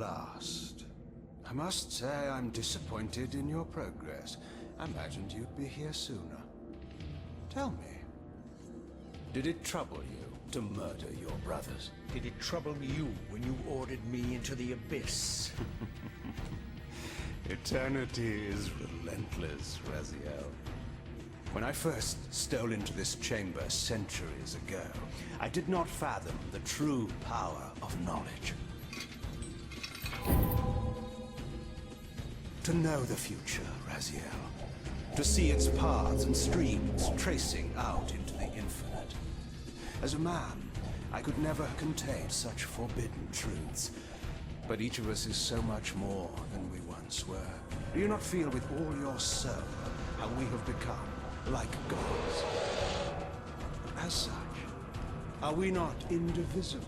last. I must say I'm disappointed in your progress. I imagined you'd be here sooner. Tell me, did it trouble you to murder your brothers? Did it trouble you when you ordered me into the abyss? Eternity is relentless, Raziel. When I first stole into this chamber centuries ago, I did not fathom the true power of knowledge. To know the future, Raziel. To see its paths and streams tracing out into the infinite. As a man, I could never contain such forbidden truths. But each of us is so much more than we once were. Do you not feel with all your soul how we have become like gods? As such, are we not indivisible?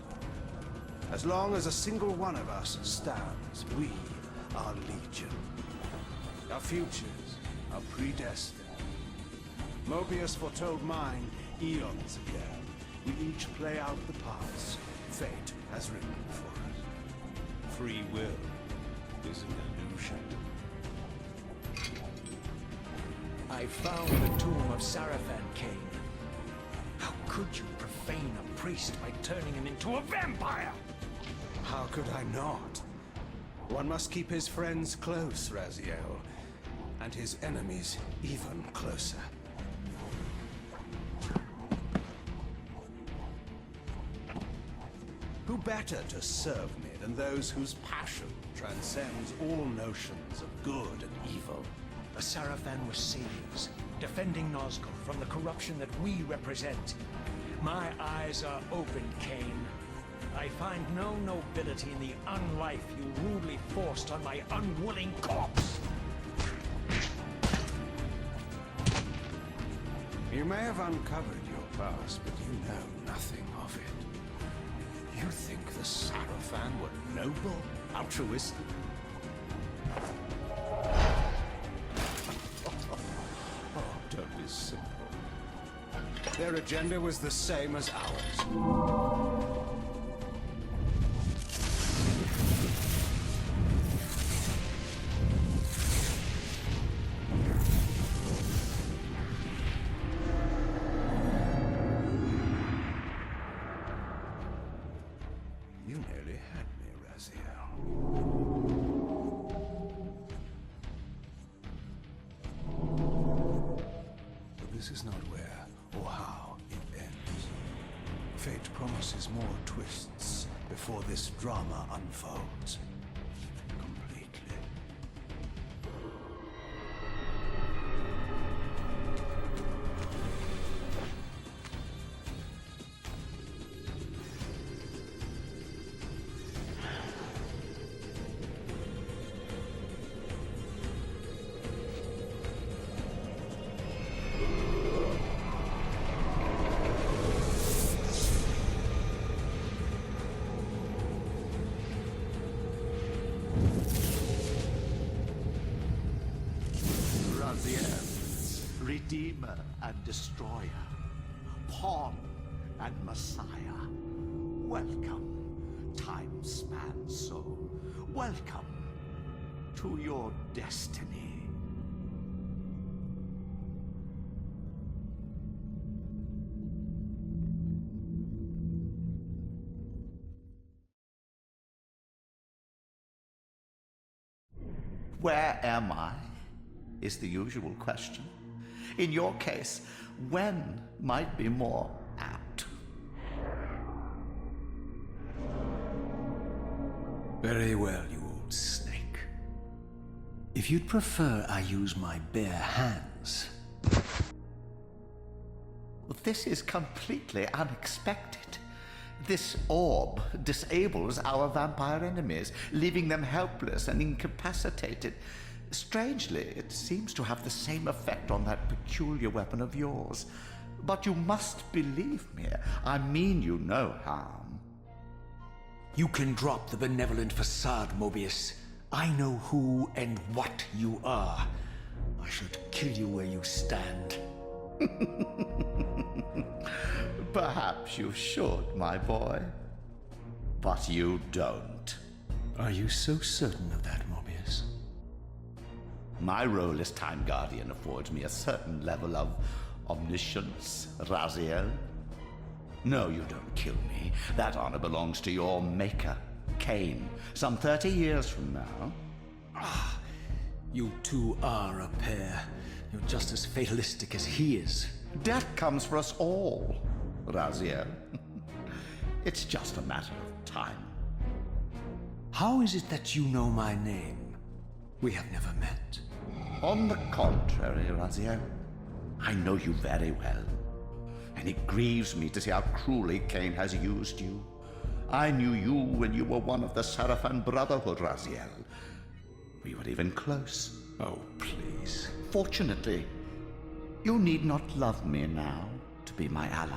As long as a single one of us stands, we are legion. Our futures are predestined. Moebius foretold mine eons ago. We each play out the parts fate has written for us. Free will is an illusion. I found the tomb of Sarafan Kain. How could you profane a priest by turning him into a vampire? How could I not? One must keep his friends close, Raziel, and his enemies even closer. Who better to serve me than those whose passion transcends all notions of good and evil? The Sarafan were saviors, defending Nosgoth from the corruption that we represent. My eyes are open, Kain. I find no nobility in the unlife you rudely forced on my unwilling corpse. You may have uncovered your past, but you know nothing of it. You think the Sarafan were noble, altruistic? Oh, don't be simple. Their agenda was the same as ours. You nearly had me, Raziel. But this is not where or how it ends. Fate promises more twists before this drama unfolds completely. Redeemer and Destroyer, Pawn and Messiah. Welcome, time-span soul. Welcome to your destiny. Where am I? Is the usual question. In your case, when might be more apt. Very well, you old snake. If you'd prefer I use my bare hands... This is completely unexpected. This orb disables our vampire enemies, leaving them helpless and incapacitated. Strangely, it seems to have the same effect on that peculiar weapon of yours. But you must believe me. I mean you no harm. You can drop the benevolent facade, Moebius. I know who and what you are. I should kill you where you stand. Perhaps you should, my boy. But you don't. Are you so certain of that, Moebius? My role as Time Guardian affords me a certain level of omniscience, Raziel. No, you don't kill me. That honor belongs to your maker, Kain, some 30 years from now. Ah, you two are a pair. You're just as fatalistic as he is. Death comes for us all, Raziel. It's just a matter of time. How is it that you know my name? We have never met. On the contrary, Raziel, I know you very well. And it grieves me to see how cruelly Kain has used you. I knew you when you were one of the Sarafan Brotherhood, Raziel. We were even close. Oh, please. Fortunately, you need not love me now to be my ally.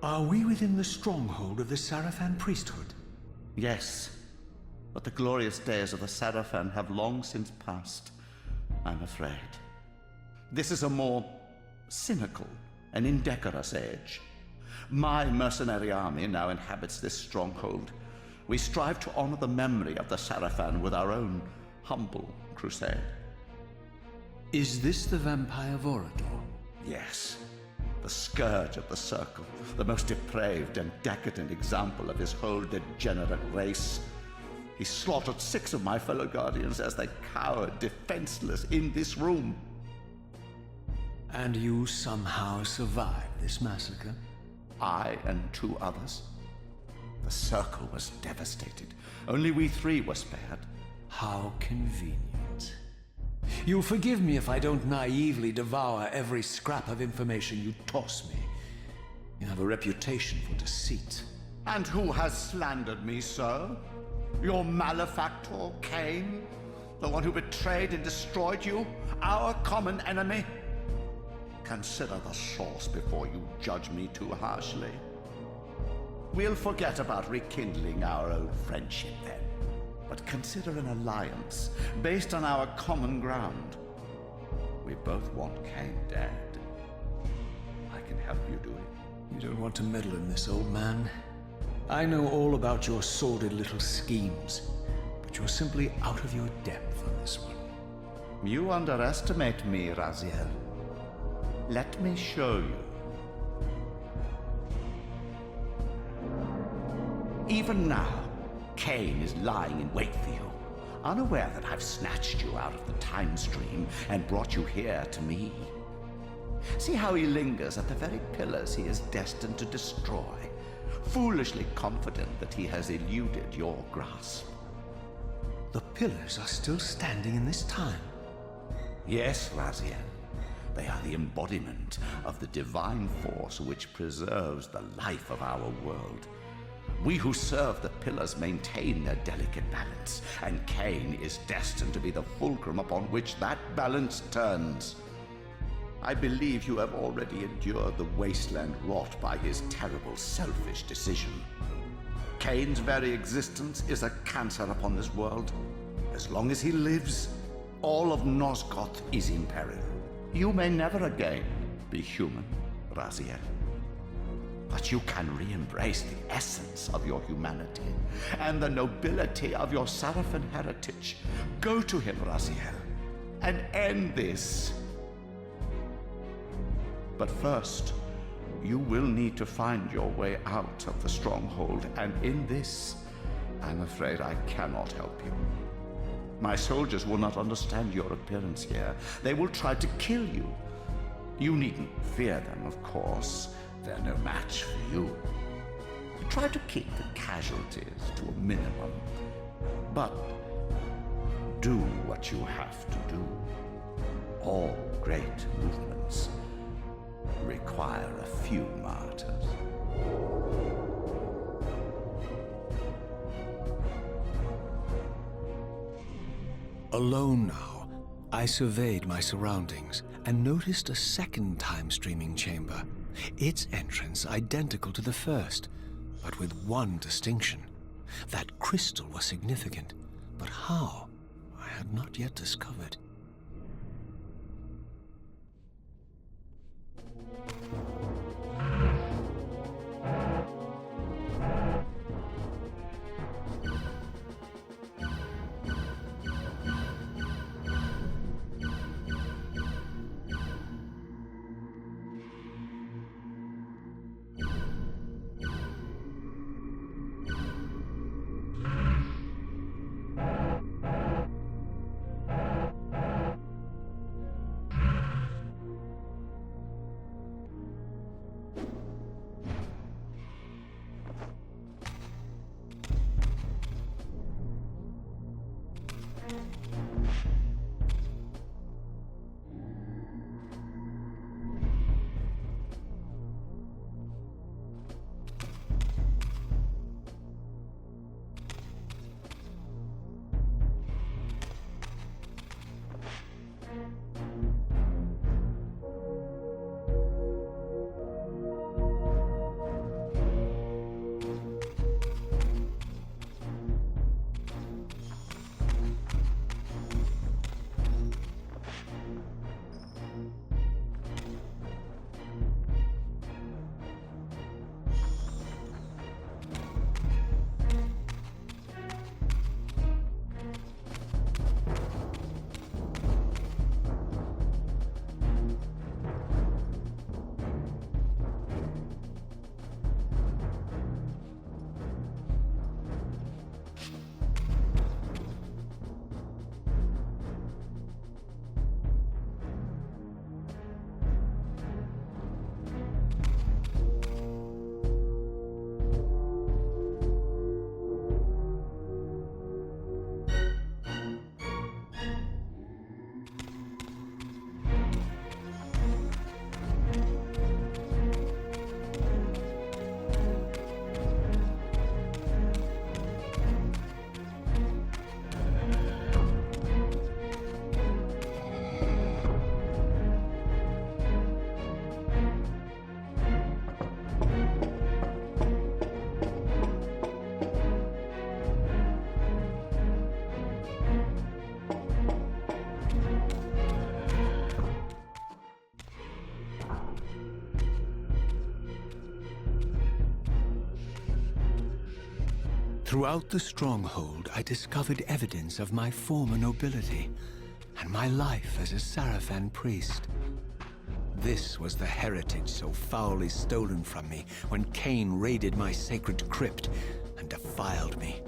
Are we within the stronghold of the Sarafan priesthood? Yes, but the glorious days of the Sarafan have long since passed, I'm afraid. This is a more cynical and indecorous age. My mercenary army now inhabits this stronghold. We strive to honor the memory of the Sarafan with our own humble crusade. Is this the vampire Vorador? Yes, the scourge of the Circle, the most depraved and decadent example of his whole degenerate race. He slaughtered 6 of my fellow Guardians as they cowered defenseless in this room. And you somehow survived this massacre? I and 2 others. The Circle was devastated. Only we 3 were spared. How convenient. You'll forgive me if I don't naively devour every scrap of information you toss me. You have a reputation for deceit. And who has slandered me so? Your malefactor, Kain? The one who betrayed and destroyed you? Our common enemy? Consider the source before you judge me too harshly. We'll forget about rekindling our old friendship then. But consider an alliance based on our common ground. We both want Kain dead. I can help you do it. You don't want to meddle in this, old man. I know all about your sordid little schemes, but you're simply out of your depth on this one. You underestimate me, Raziel. Let me show you. Even now, Kain is lying in wait for you, unaware that I've snatched you out of the time stream and brought you here to me. See how he lingers at the very pillars he is destined to destroy, foolishly confident that he has eluded your grasp. The pillars are still standing in this time. Yes, Raziel. They are the embodiment of the divine force which preserves the life of our world. We who serve the pillars maintain their delicate balance, and Kain is destined to be the fulcrum upon which that balance turns. I believe you have already endured the wasteland wrought by his terrible, selfish decision. Kain's very existence is a cancer upon this world. As long as he lives, all of Nosgoth is in peril. You may never again be human, Raziel. But you can re-embrace the essence of your humanity and the nobility of your Sarafan heritage. Go to him, Raziel, and end this. But first, you will need to find your way out of the stronghold, and in this, I'm afraid I cannot help you. My soldiers will not understand your appearance here. They will try to kill you. You needn't fear them, of course. They're no match for you. Try to keep the casualties to a minimum. But do what you have to do. All great movements require a few martyrs. Alone now, I surveyed my surroundings and noticed a second time-streaming chamber. Its entrance identical to the first, but with one distinction. That crystal was significant, but how, I had not yet discovered. Throughout the stronghold, I discovered evidence of my former nobility and my life as a Sarafan priest. This was the heritage so foully stolen from me when Kain raided my sacred crypt and defiled me.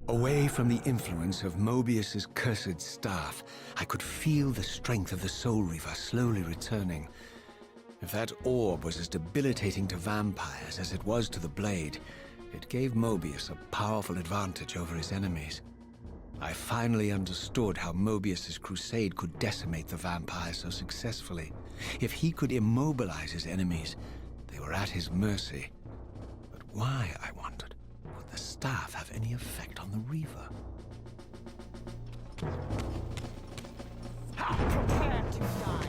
Away from the influence of Moebius's cursed staff, I could feel the strength of the Soul Reaver slowly returning. If that orb was as debilitating to vampires as it was to the blade, it gave Moebius a powerful advantage over his enemies. I finally understood how Moebius's crusade could decimate the vampires so successfully. If he could immobilize his enemies, they were at his mercy. But why, I wondered, would the staff have any effect on the Reaver? Prepare to die.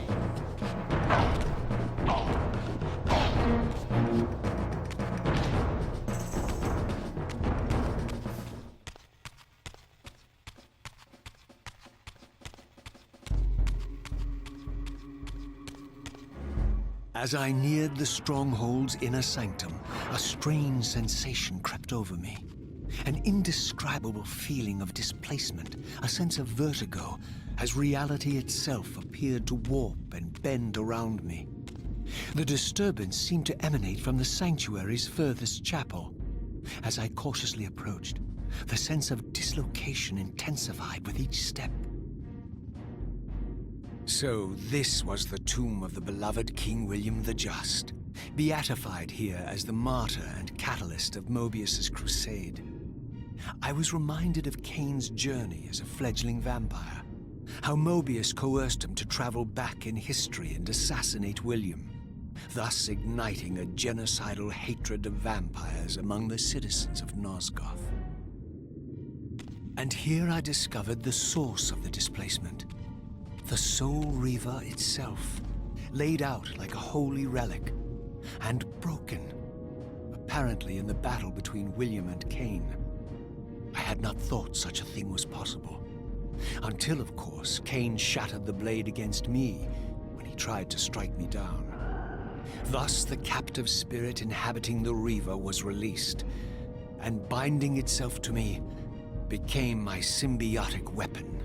As I neared the stronghold's inner sanctum, a strange sensation crept over me. An indescribable feeling of displacement, a sense of vertigo, as reality itself appeared to warp and bend around me. The disturbance seemed to emanate from the sanctuary's furthest chapel. As I cautiously approached, the sense of dislocation intensified with each step. So this was the tomb of the beloved King William the Just, beatified here as the martyr and catalyst of Moebius's crusade. I was reminded of Kain's journey as a fledgling vampire, how Moebius coerced him to travel back in history and assassinate William, thus igniting a genocidal hatred of vampires among the citizens of Nosgoth. And here I discovered the source of the displacement. The Soul Reaver itself, laid out like a holy relic, and broken, apparently in the battle between William and Kain. I had not thought such a thing was possible, until, of course, Kain shattered the blade against me when he tried to strike me down. Thus, the captive spirit inhabiting the Reaver was released, and binding itself to me, became my symbiotic weapon.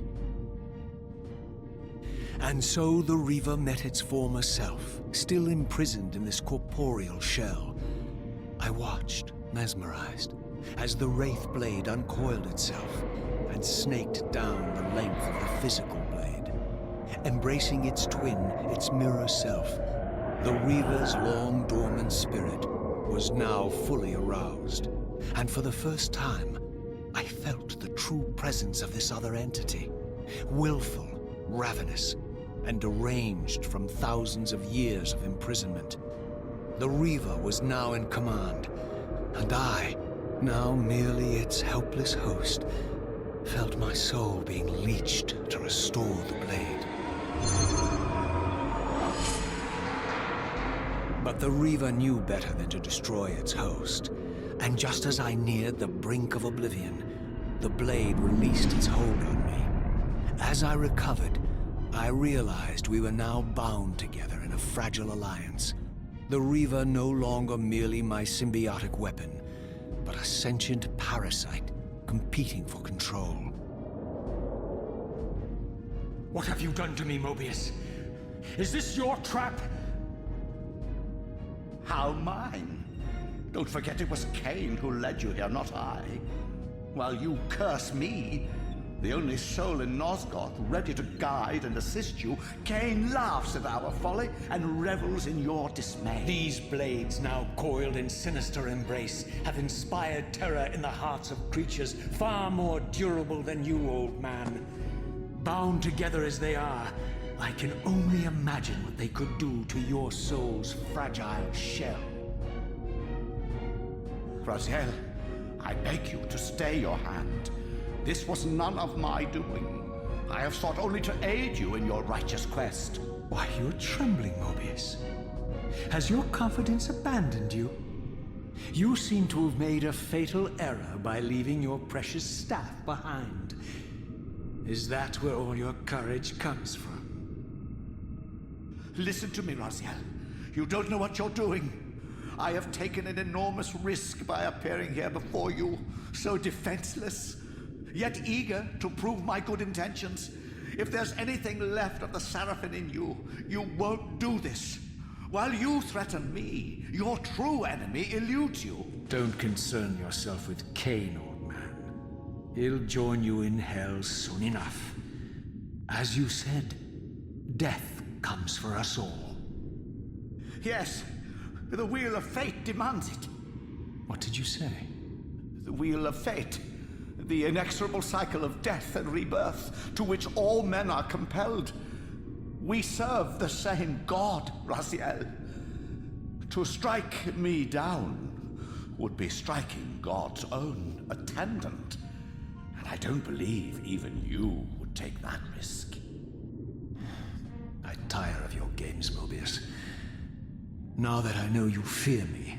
And so the Reaver met its former self, still imprisoned in this corporeal shell. I watched, mesmerized, as the Wraith blade uncoiled itself and snaked down the length of the physical blade. Embracing its twin, its mirror self, the Reaver's long-dormant spirit was now fully aroused. And for the first time, I felt the true presence of this other entity, willful, ravenous, and deranged from thousands of years of imprisonment. The Reaver was now in command, and I, now merely its helpless host, felt my soul being leached to restore the blade. But the Reaver knew better than to destroy its host. And just as I neared the brink of oblivion, the blade released its hold on me. As I recovered, I realized we were now bound together in a fragile alliance. The Reaver no longer merely my symbiotic weapon, but a sentient parasite competing for control. What have you done to me, Moebius? Is this your trap? How mine? Don't forget it was Kain who led you here, not I. While you curse me, the only soul in Nosgoth ready to guide and assist you, Kain laughs at our folly and revels in your dismay. These blades, now coiled in sinister embrace, have inspired terror in the hearts of creatures far more durable than you, old man. Bound together as they are, I can only imagine what they could do to your soul's fragile shell. Raziel, I beg you to stay your hand. This was none of my doing. I have sought only to aid you in your righteous quest. Why, you're trembling, Moebius. Has your confidence abandoned you? You seem to have made a fatal error by leaving your precious staff behind. Is that where all your courage comes from? Listen to me, Raziel. You don't know what you're doing. I have taken an enormous risk by appearing here before you, so defenseless, yet eager to prove my good intentions. If there's anything left of the Sarafan in you, you won't do this. While you threaten me, your true enemy eludes you. Don't concern yourself with Kain, old man. He'll join you in hell soon enough. As you said, death comes for us all. Yes, the wheel of fate demands it. What did you say? The wheel of fate. The inexorable cycle of death and rebirth to which all men are compelled. We serve the same God, Raziel. To strike me down would be striking God's own attendant. And I don't believe even you would take that risk. I tire of your games, Moebius. Now that I know you fear me,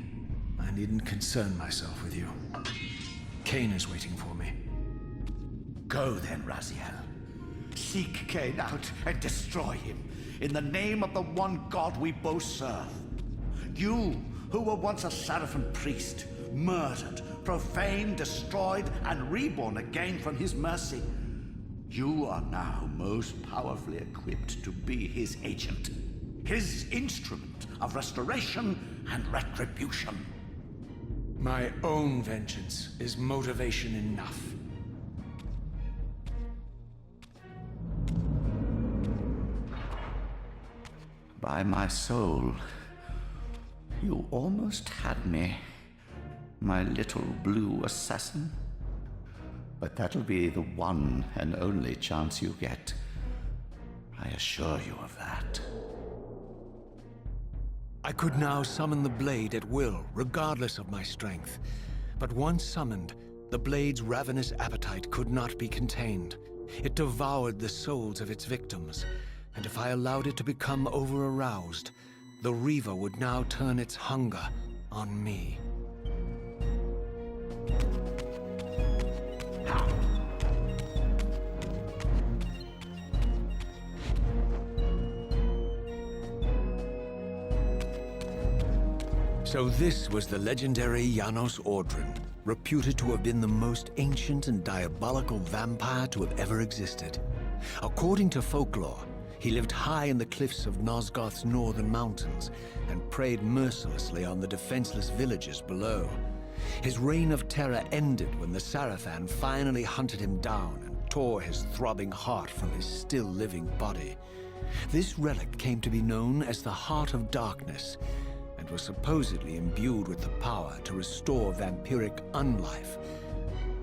I needn't concern myself with you. Kain is waiting for me. Go then, Raziel. Seek Kain out and destroy him, in the name of the one God we both serve. You, who were once a Sarafan priest, murdered, profaned, destroyed, and reborn again from his mercy. You are now most powerfully equipped to be his agent, his instrument of restoration and retribution. My own vengeance is motivation enough. By my soul, you almost had me, my little blue assassin. But that'll be the one and only chance you get. I assure you of that. I could now summon the blade at will, regardless of my strength. But once summoned, the blade's ravenous appetite could not be contained. It devoured the souls of its victims, and if I allowed it to become over-aroused, the Reaver would now turn its hunger on me. So this was the legendary Janos Audron, reputed to have been the most ancient and diabolical vampire to have ever existed. According to folklore, he lived high in the cliffs of Nosgoth's northern mountains and preyed mercilessly on the defenseless villages below. His reign of terror ended when the Sarafan finally hunted him down and tore his throbbing heart from his still-living body. This relic came to be known as the Heart of Darkness, and was supposedly imbued with the power to restore vampiric unlife.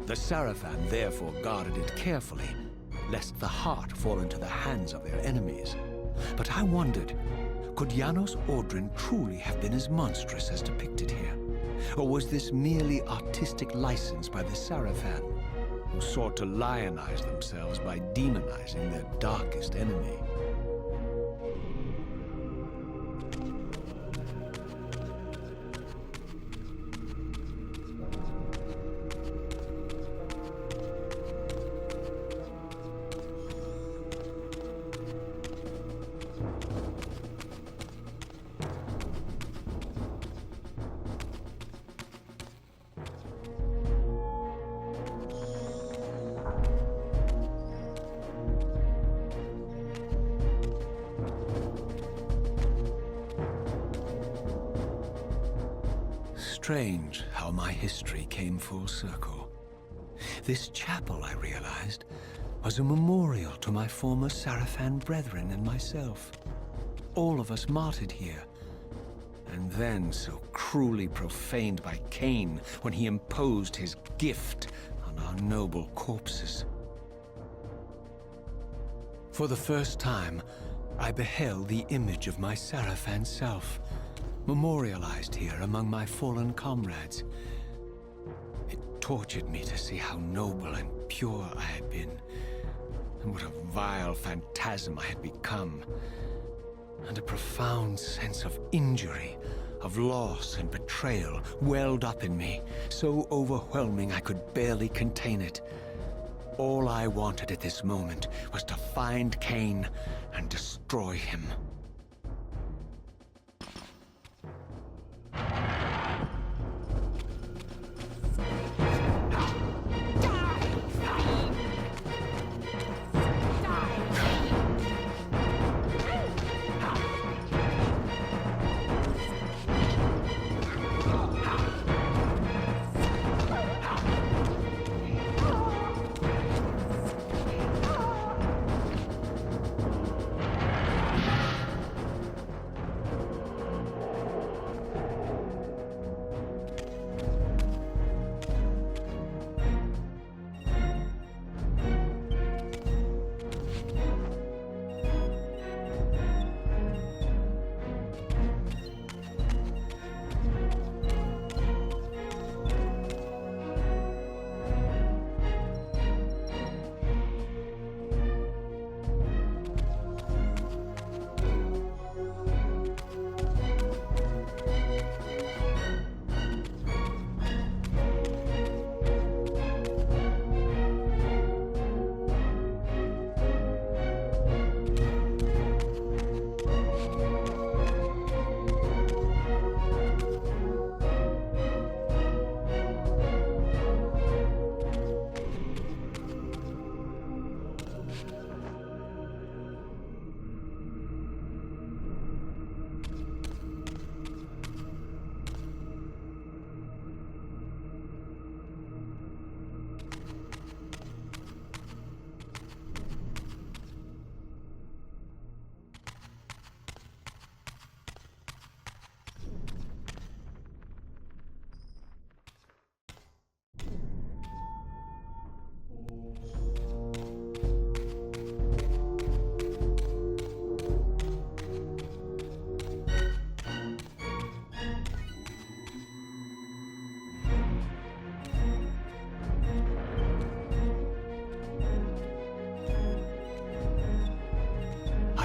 The Sarafan therefore guarded it carefully, lest the heart fall into the hands of their enemies. But I wondered, could Janos Audron truly have been as monstrous as depicted here? Or was this merely artistic license by the Sarafan, who sought to lionize themselves by demonizing their darkest enemy? strange how my history came full circle. This chapel, I realized, was a memorial to my former Sarafan brethren and myself. All of us martyred here, and then so cruelly profaned by Kain when he imposed his gift on our noble corpses. For the first time, I beheld the image of my Sarafan self, memorialized here among my fallen comrades. It tortured me to see how noble and pure I had been, and what a vile phantasm I had become, and a profound sense of injury, of loss and betrayal welled up in me, so overwhelming I could barely contain it. All I wanted at this moment was to find Kain and destroy him.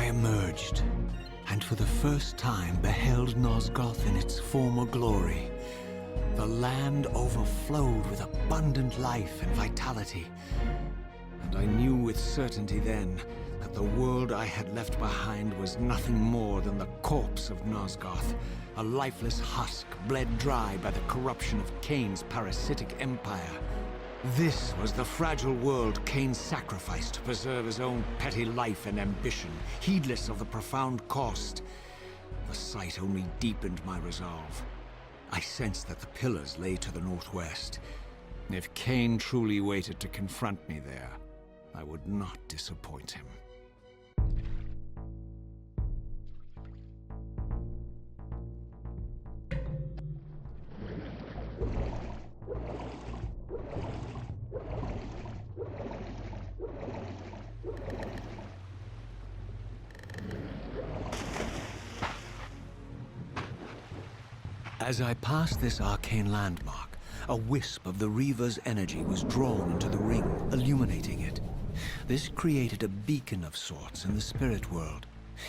Emerged, and for the first time beheld Nosgoth in its former glory. The land overflowed with abundant life and vitality, and I knew with certainty then that the world I had left behind was nothing more than the corpse of Nosgoth, a lifeless husk bled dry by the corruption of Kain's parasitic empire. This was the fragile world Kain sacrificed to preserve his own petty life and ambition, heedless of the profound cost. The sight only deepened my resolve. I sensed that the pillars lay to the northwest. If Kain truly waited to confront me there, I would not disappoint him. As I passed this arcane landmark, a wisp of the Reaver's energy was drawn into the ring, illuminating it. This created a beacon of sorts in the spirit world.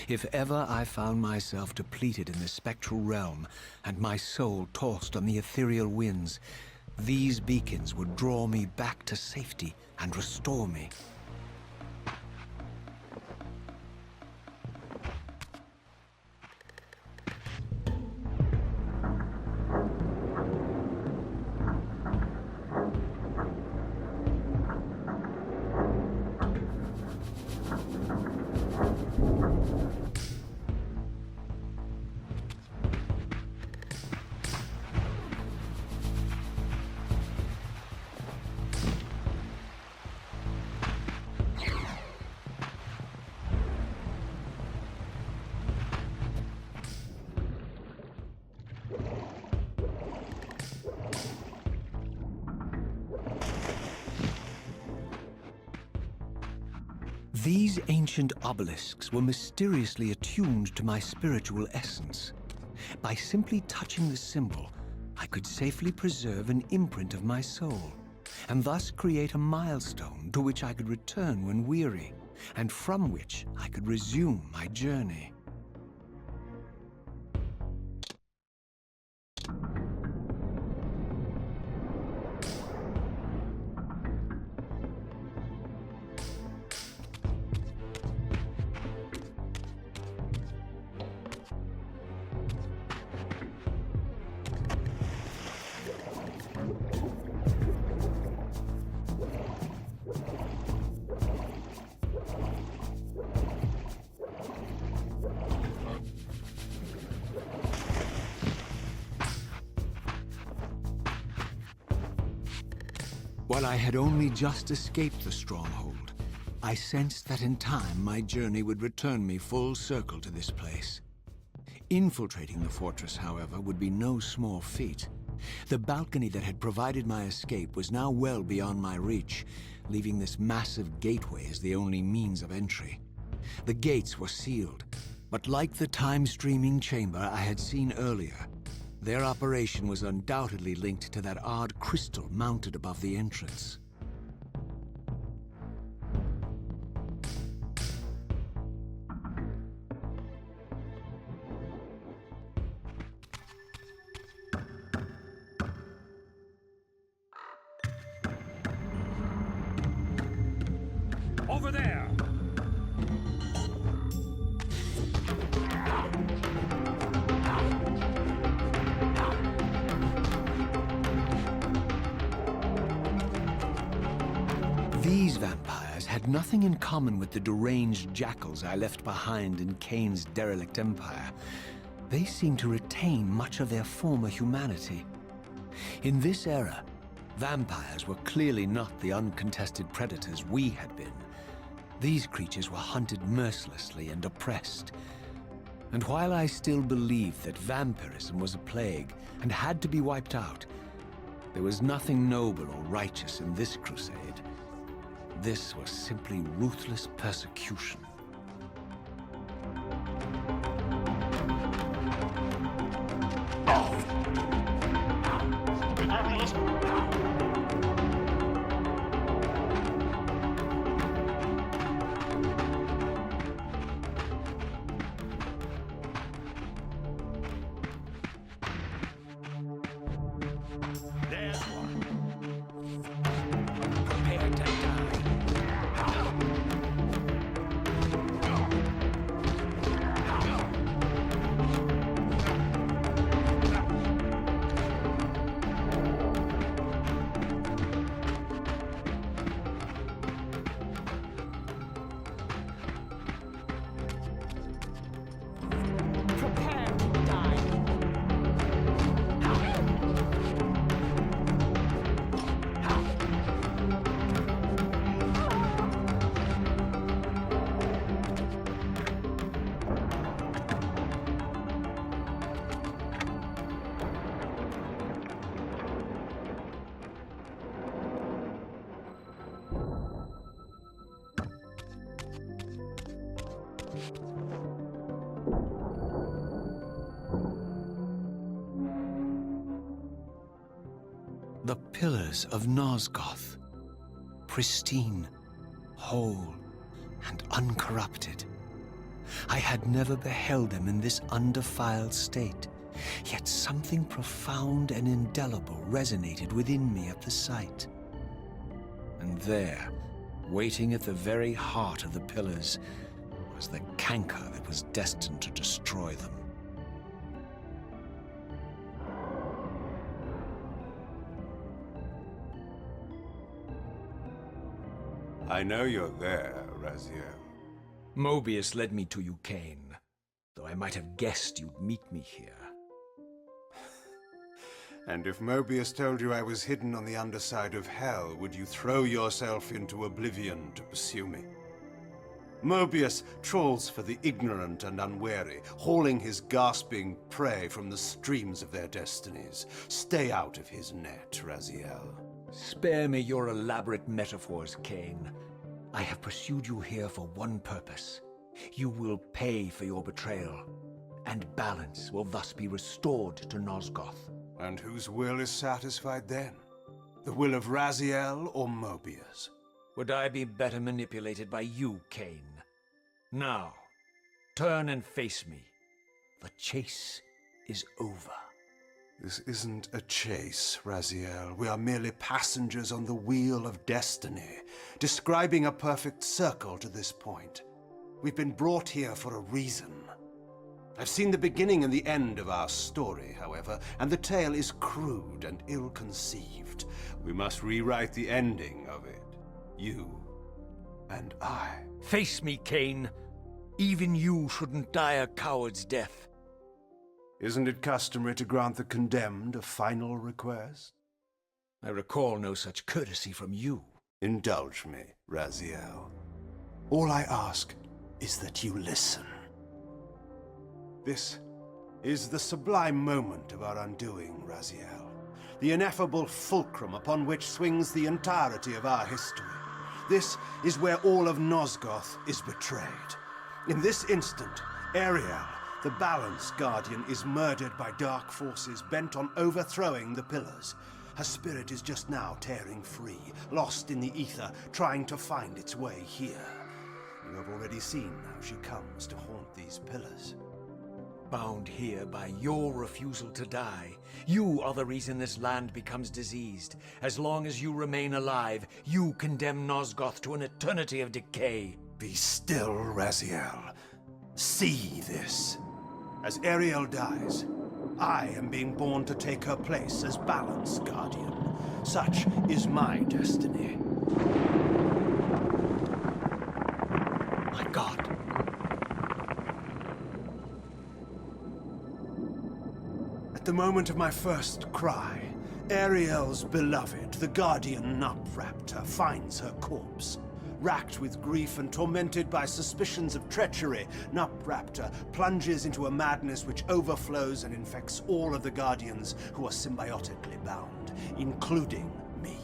If ever I found myself depleted in the spectral realm, and my soul tossed on the ethereal winds, these beacons would draw me back to safety and restore me. These ancient obelisks were mysteriously attuned to my spiritual essence. By simply touching the symbol, I could safely preserve an imprint of my soul, and thus create a milestone to which I could return when weary, and from which I could resume my journey. While I had only just escaped the stronghold, I sensed that in time my journey would return me full circle to this place. Infiltrating the fortress, however, would be no small feat. The balcony that had provided my escape was now well beyond my reach, leaving this massive gateway as the only means of entry. The gates were sealed, but like the time-streaming chamber I had seen earlier, their operation was undoubtedly linked to that odd crystal mounted above the entrance. Over there! These vampires had nothing in common with the deranged jackals I left behind in Kain's derelict empire. They seemed to retain much of their former humanity. In this era, vampires were clearly not the uncontested predators we had been. These creatures were hunted mercilessly and oppressed. And while I still believed that vampirism was a plague and had to be wiped out, there was nothing noble or righteous in this crusade. This was simply ruthless persecution. There's one. Prepare to die. Prepare to die. The pillars of Nosgoth, pristine, whole, and uncorrupted. I had never beheld them in this undefiled state, yet something profound and indelible resonated within me at the sight. And there, waiting at the very heart of the pillars, was the canker that was destined to destroy them. I know you're there, Raziel. Moebius led me to you, Kain, though I might have guessed you'd meet me here. And if Moebius told you I was hidden on the underside of hell, would you throw yourself into oblivion to pursue me? Moebius trawls for the ignorant and unwary, hauling his gasping prey from the streams of their destinies. Stay out of his net, Raziel. Spare me your elaborate metaphors, Kain. I have pursued you here for one purpose. You will pay for your betrayal, and balance will thus be restored to Nosgoth. And whose will is satisfied then? The will of Raziel or Moebius? Would I be better manipulated by you, Kain? Now, turn and face me. The chase is over. This isn't a chase, Raziel. We are merely passengers on the wheel of destiny, describing a perfect circle to this point. We've been brought here for a reason. I've seen the beginning and the end of our story, however, and the tale is crude and ill-conceived. We must rewrite the ending of it. You and I. Face me, Kain. Even you shouldn't die a coward's death. Isn't it customary to grant the condemned a final request? I recall no such courtesy from you. Indulge me, Raziel. All I ask is that you listen. This is the sublime moment of our undoing, Raziel. The ineffable fulcrum upon which swings the entirety of our history. This is where all of Nosgoth is betrayed. In this instant, Ariel, the Balance Guardian, is murdered by dark forces bent on overthrowing the Pillars. Her spirit is just now tearing free, lost in the ether, trying to find its way here. You have already seen how she comes to haunt these Pillars. Bound here by your refusal to die. You are the reason this land becomes diseased. As long as you remain alive, you condemn Nosgoth to an eternity of decay. Be still, Raziel. See this. As Ariel dies, I am being born to take her place as Balance Guardian. Such is my destiny. My God. At the moment of my first cry, Ariel's beloved, the Guardian Nupraptor, finds her corpse. Racked with grief and tormented by suspicions of treachery, Nupraptor plunges into a madness which overflows and infects all of the Guardians who are symbiotically bound, including me.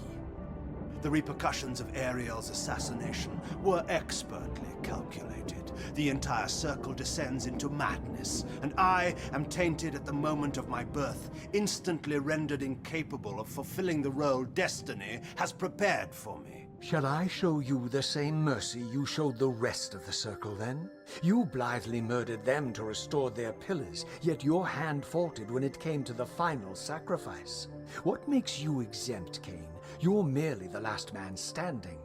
The repercussions of Ariel's assassination were expertly calculated. The entire circle descends into madness, and I am tainted at the moment of my birth, instantly rendered incapable of fulfilling the role destiny has prepared for me. Shall I show you the same mercy you showed the rest of the Circle, then? You blithely murdered them to restore their pillars, yet your hand faltered when it came to the final sacrifice. What makes you exempt, Kain? You're merely the last man standing.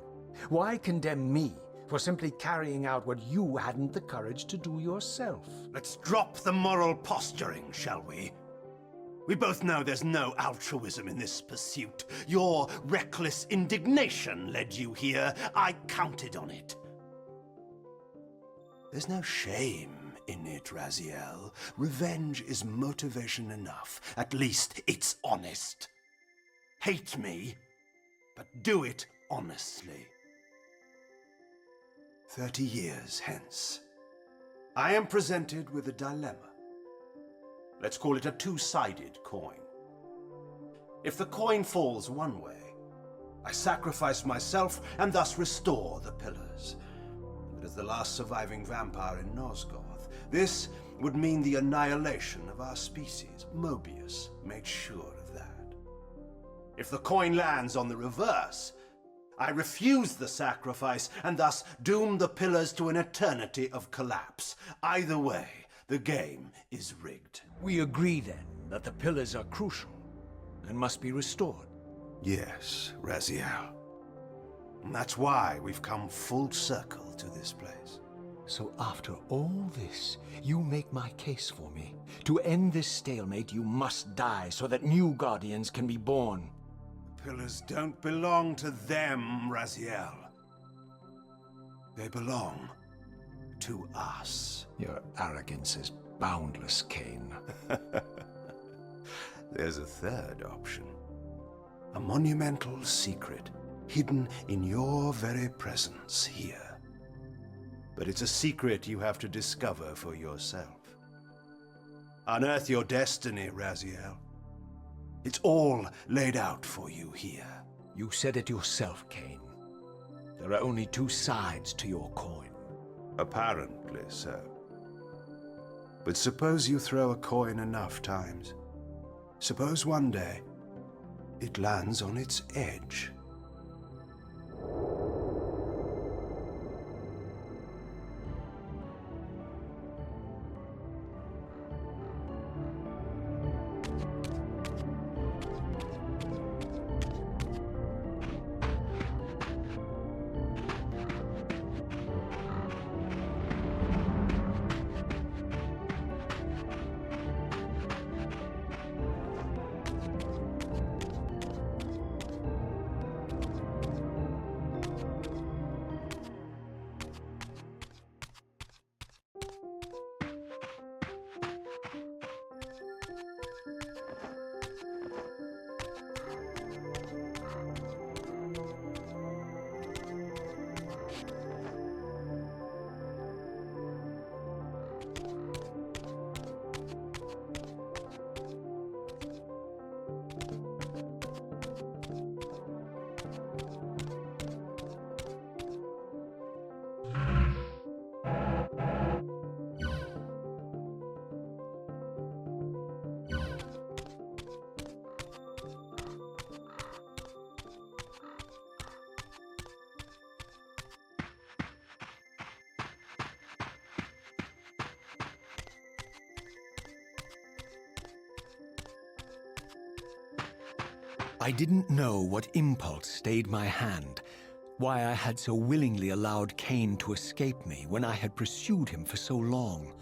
Why condemn me for simply carrying out what you hadn't the courage to do yourself? Let's drop the moral posturing, shall we? We both know there's no altruism in this pursuit. Your reckless indignation led you here. I counted on it. There's no shame in it, Raziel. Revenge is motivation enough. At least it's honest. Hate me, but do it honestly. 30 years hence, I am presented with a dilemma. Let's call it a two-sided coin. If the coin falls one way, I sacrifice myself and thus restore the Pillars. But as the last surviving vampire in Nosgoth, this would mean the annihilation of our species. Moebius made sure of that. If the coin lands on the reverse, I refuse the sacrifice and thus doom the Pillars to an eternity of collapse. Either way, the game is rigged. We agree, then, that the pillars are crucial and must be restored. Yes, Raziel. And that's why we've come full circle to this place. So after all this, you make my case for me. To end this stalemate, you must die so that new Guardians can be born. The Pillars don't belong to them, Raziel. They belong to us. Your arrogance is boundless, Kain. There's a third option. A monumental secret, hidden in your very presence here. But it's a secret you have to discover for yourself. Unearth your destiny, Raziel. It's all laid out for you here. You said it yourself, Kain. There are only two sides to your coin. Apparently so. But suppose you throw a coin enough times. Suppose one day it lands on its edge. I didn't know what impulse stayed my hand, why I had so willingly allowed Kain to escape me when I had pursued him for so long.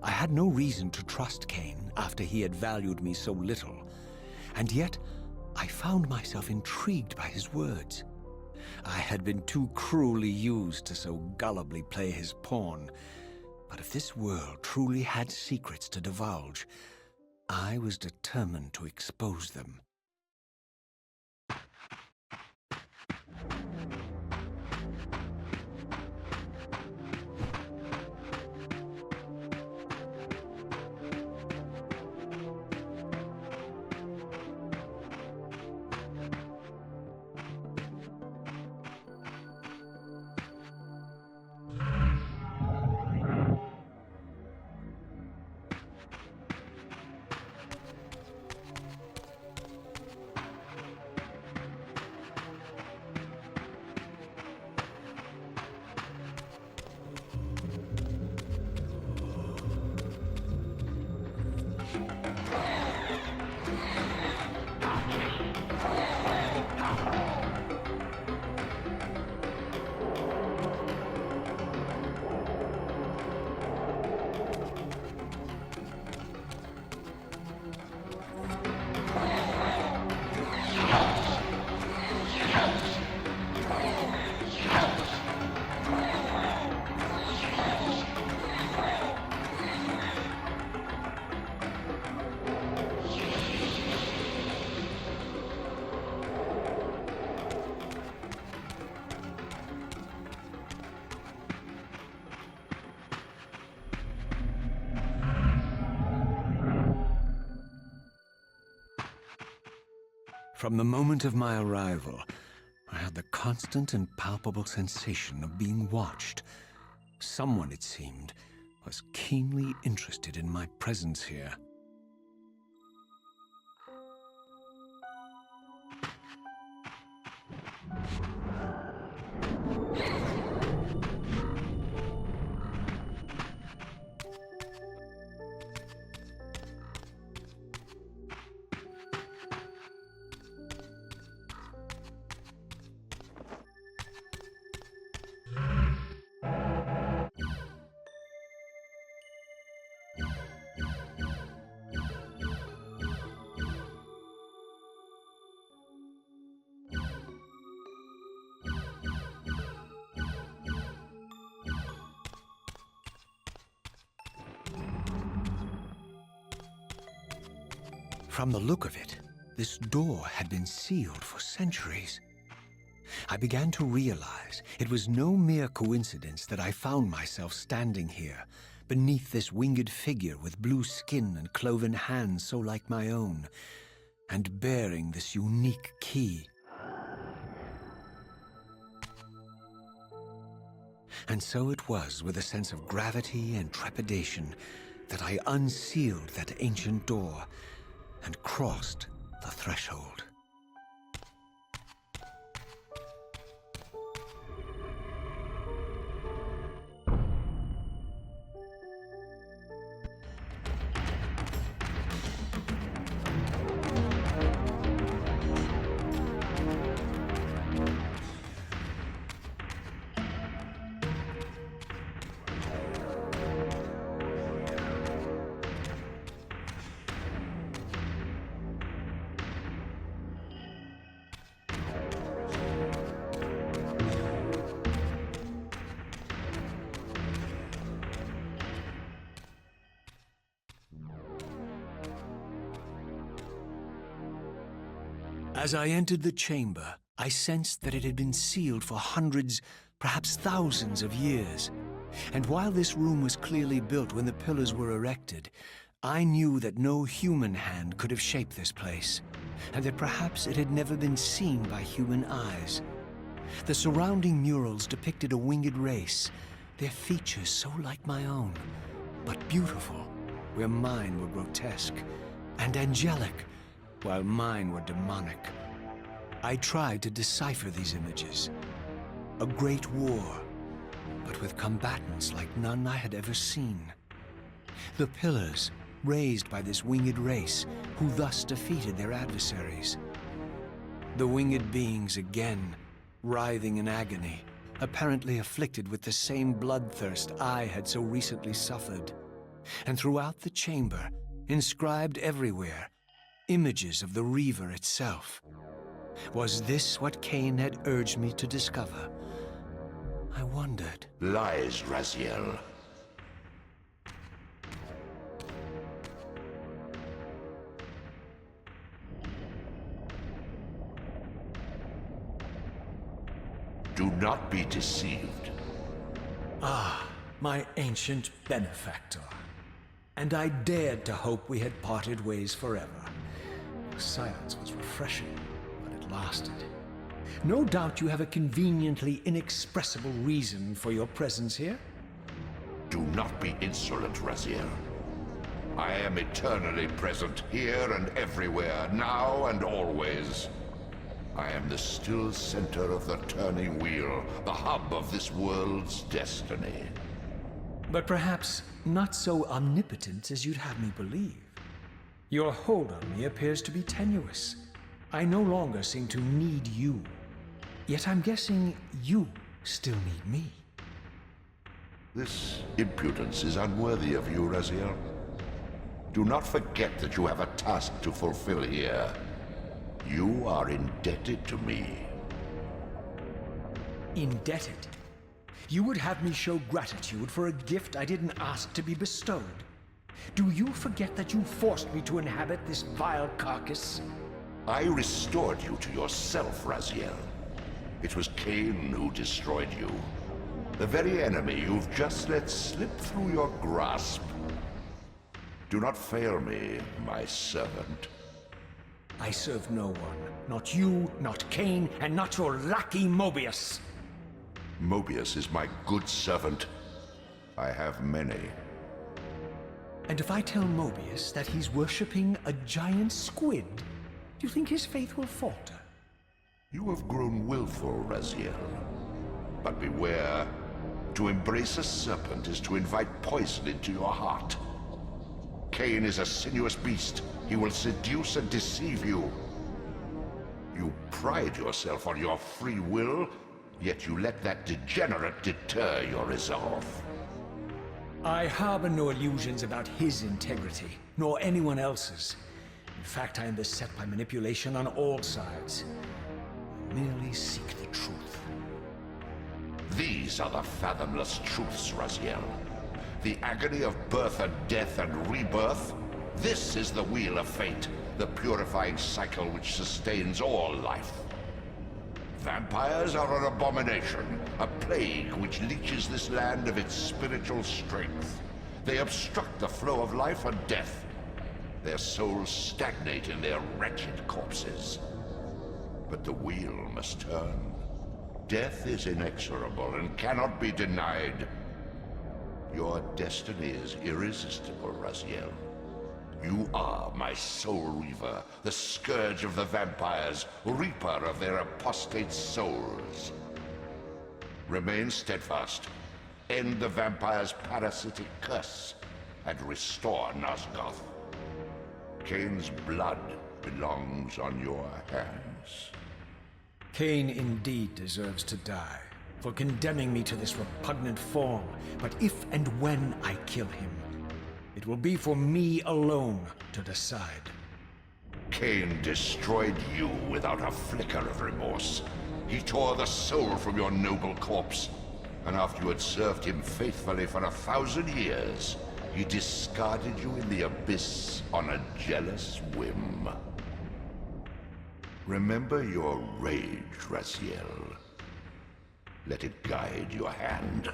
I had no reason to trust Kain after he had valued me so little, and yet I found myself intrigued by his words. I had been too cruelly used to so gullibly play his pawn, but if this world truly had secrets to divulge, I was determined to expose them. From the moment of my arrival, I had the constant and palpable sensation of being watched. Someone, it seemed, was keenly interested in my presence here. From the look of it, this door had been sealed for centuries. I began to realize it was no mere coincidence that I found myself standing here, beneath this winged figure with blue skin and cloven hands so like my own, and bearing this unique key. And so it was with a sense of gravity and trepidation that I unsealed that ancient door and crossed the threshold. As I entered the chamber, I sensed that it had been sealed for hundreds, perhaps thousands of years. And while this room was clearly built when the pillars were erected, I knew that no human hand could have shaped this place, and that perhaps it had never been seen by human eyes. The surrounding murals depicted a winged race, their features so like my own, but beautiful, where mine were grotesque, and angelic, while mine were demonic. I tried to decipher these images. A great war, but with combatants like none I had ever seen. The pillars, raised by this winged race, who thus defeated their adversaries. The winged beings again, writhing in agony, apparently afflicted with the same bloodthirst I had so recently suffered. And throughout the chamber, inscribed everywhere, images of the Reaver itself. Was this what Kain had urged me to discover? I wondered. Lies, Raziel. Do not be deceived. Ah, my ancient benefactor. And I dared to hope we had parted ways forever. The silence was refreshing, but it lasted. No doubt you have a conveniently inexpressible reason for your presence here? Do not be insolent, Raziel. I am eternally present here and everywhere, now and always. I am the still center of the turning wheel, the hub of this world's destiny. But perhaps not so omnipotent as you'd have me believe. Your hold on me appears to be tenuous. I no longer seem to need you. Yet I'm guessing you still need me. This impudence is unworthy of you, Raziel. Do not forget that you have a task to fulfill here. You are indebted to me. Indebted? You would have me show gratitude for a gift I didn't ask to be bestowed. Do you forget that you forced me to inhabit this vile carcass? I restored you to yourself, Raziel. It was Kain who destroyed you. The very enemy you've just let slip through your grasp. Do not fail me, my servant. I serve no one. Not you, not Kain, and not your lackey Moebius. Moebius is my good servant. I have many. And if I tell Moebius that he's worshipping a giant squid, do you think his faith will falter? You have grown willful, Raziel. But beware. To embrace a serpent is to invite poison into your heart. Kain is a sinuous beast. He will seduce and deceive you. You pride yourself on your free will, yet you let that degenerate deter your resolve. I harbor no illusions about his integrity, nor anyone else's. In fact, I am beset by manipulation on all sides. I merely seek the truth. These are the fathomless truths, Raziel. The agony of birth and death and rebirth. This is the wheel of fate, the purifying cycle which sustains all life. Vampires are an abomination, a plague which leeches this land of its spiritual strength. They obstruct the flow of life and death. Their souls stagnate in their wretched corpses. But the wheel must turn. Death is inexorable and cannot be denied. Your destiny is irresistible, Raziel. You are my Soul Reaver, the scourge of the vampires, reaper of their apostate souls. Remain steadfast, end the vampire's parasitic curse, and restore Nosgoth. Kain's blood belongs on your hands. Kain indeed deserves to die for condemning me to this repugnant form, but if and when I kill him, it will be for me alone to decide. Kain destroyed you without a flicker of remorse. He tore the soul from your noble corpse, and after you had served him faithfully for 1,000 years, he discarded you in the abyss on a jealous whim. Remember your rage, Raziel. Let it guide your hand.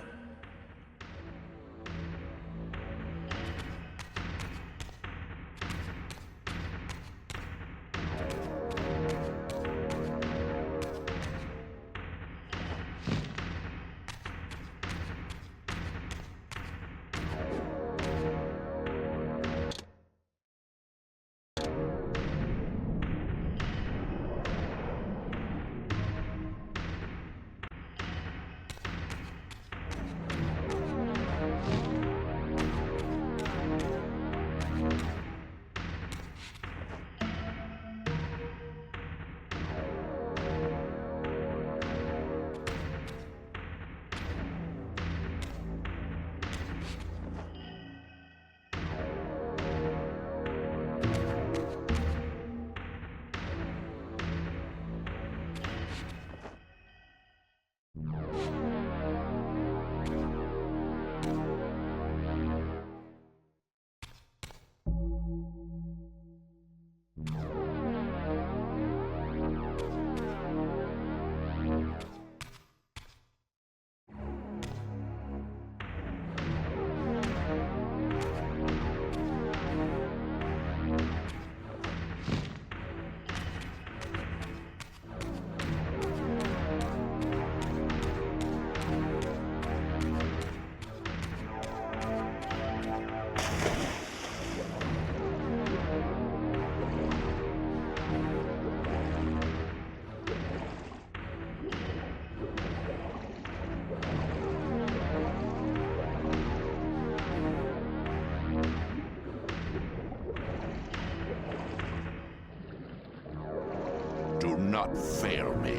Do not fail me.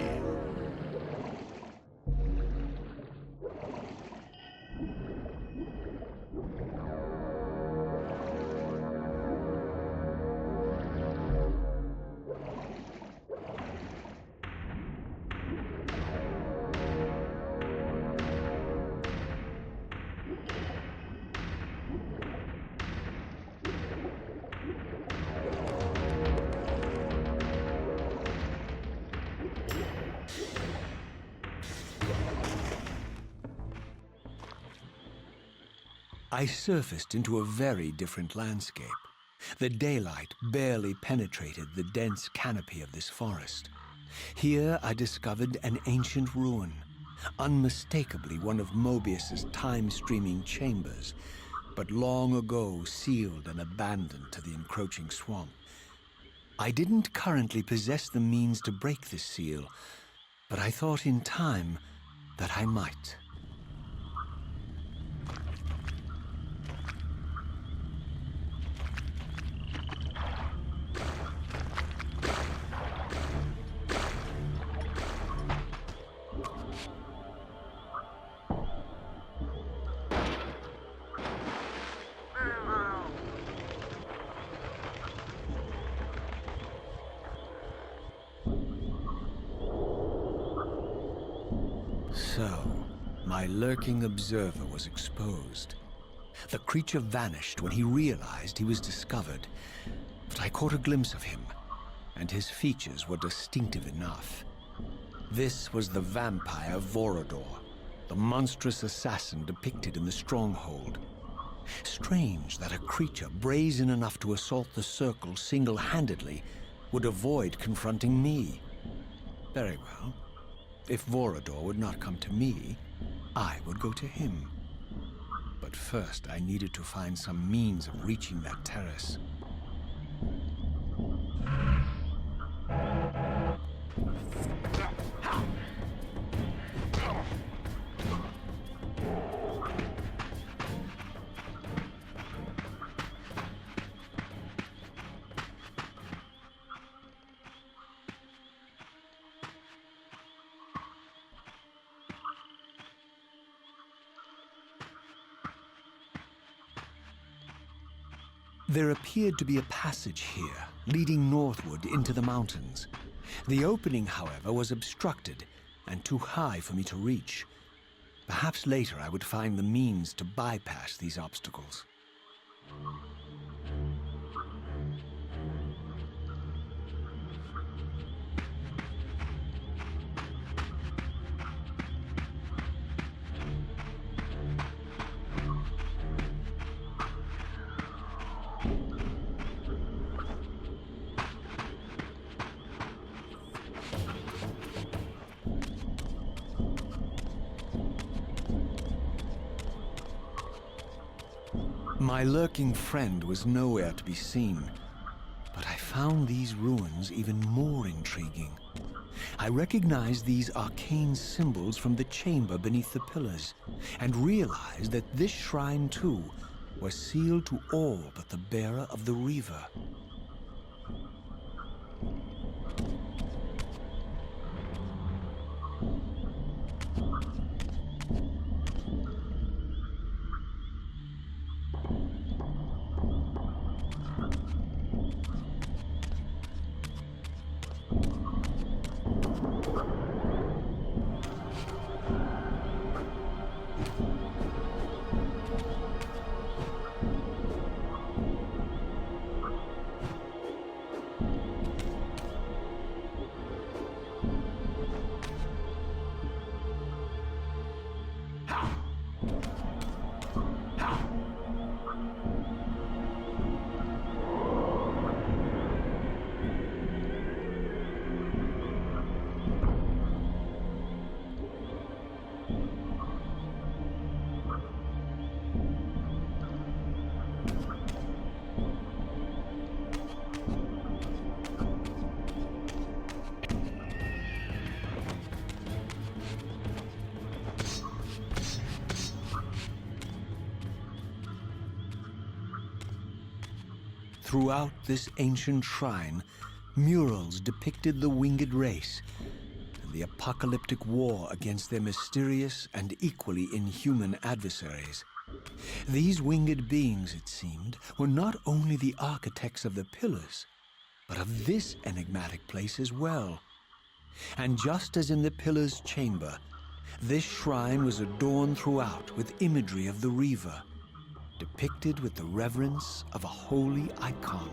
I surfaced into a very different landscape. The daylight barely penetrated the dense canopy of this forest. Here I discovered an ancient ruin, unmistakably one of Moebius's time-streaming chambers, but long ago sealed and abandoned to the encroaching swamp. I didn't currently possess the means to break this seal, but I thought in time that I might. So, my lurking observer was exposed. The creature vanished when he realized he was discovered, but I caught a glimpse of him, and his features were distinctive enough. This was the vampire Vorador, the monstrous assassin depicted in the Stronghold. Strange that a creature brazen enough to assault the Circle single-handedly would avoid confronting me. Very well. If Vorador would not come to me, I would go to him. But first, I needed to find some means of reaching that terrace. There appeared to be a passage here, leading northward into the mountains. The opening, however, was obstructed and too high for me to reach. Perhaps later I would find the means to bypass these obstacles. My lurking friend was nowhere to be seen, but I found these ruins even more intriguing. I recognized these arcane symbols from the chamber beneath the pillars, and realized that this shrine, too, was sealed to all but the bearer of the Reaver. Throughout this ancient shrine, murals depicted the winged race and the apocalyptic war against their mysterious and equally inhuman adversaries. These winged beings, it seemed, were not only the architects of the pillars, but of this enigmatic place as well. And just as in the pillars' chamber, this shrine was adorned throughout with imagery of the Reaver, depicted with the reverence of a holy icon.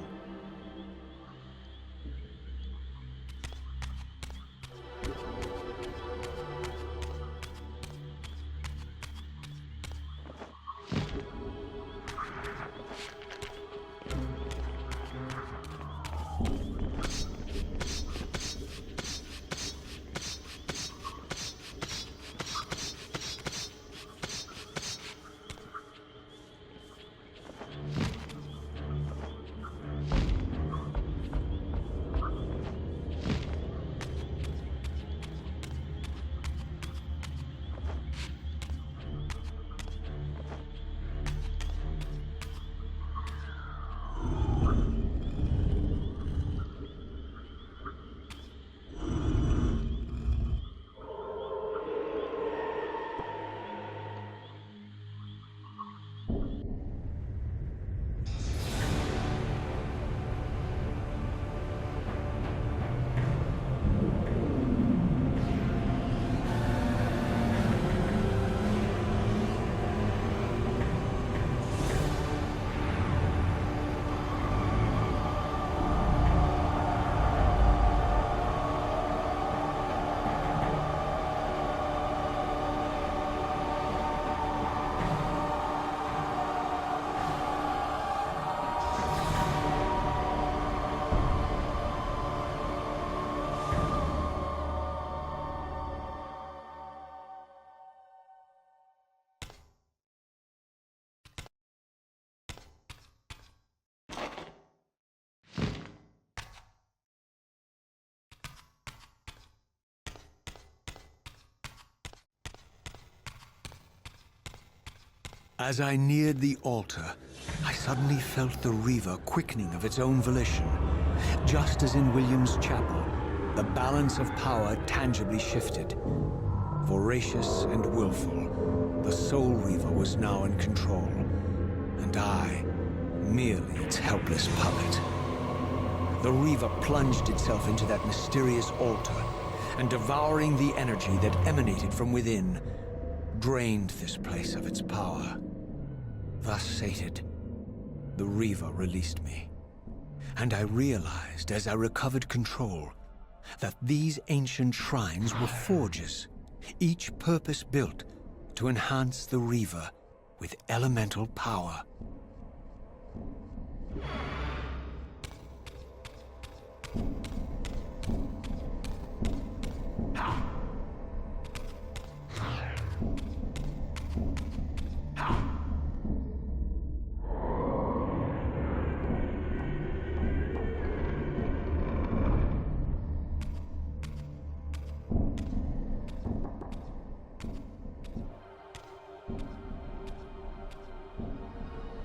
As I neared the altar, I suddenly felt the Reaver quickening of its own volition. Just as in William's chapel, the balance of power tangibly shifted. Voracious and willful, the Soul Reaver was now in control, and I, merely its helpless puppet. The Reaver plunged itself into that mysterious altar, and devouring the energy that emanated from within, drained this place of its power. Thus sated, the Reaver released me, and I realized as I recovered control that these ancient shrines were forges, each purpose-built to enhance the Reaver with elemental power.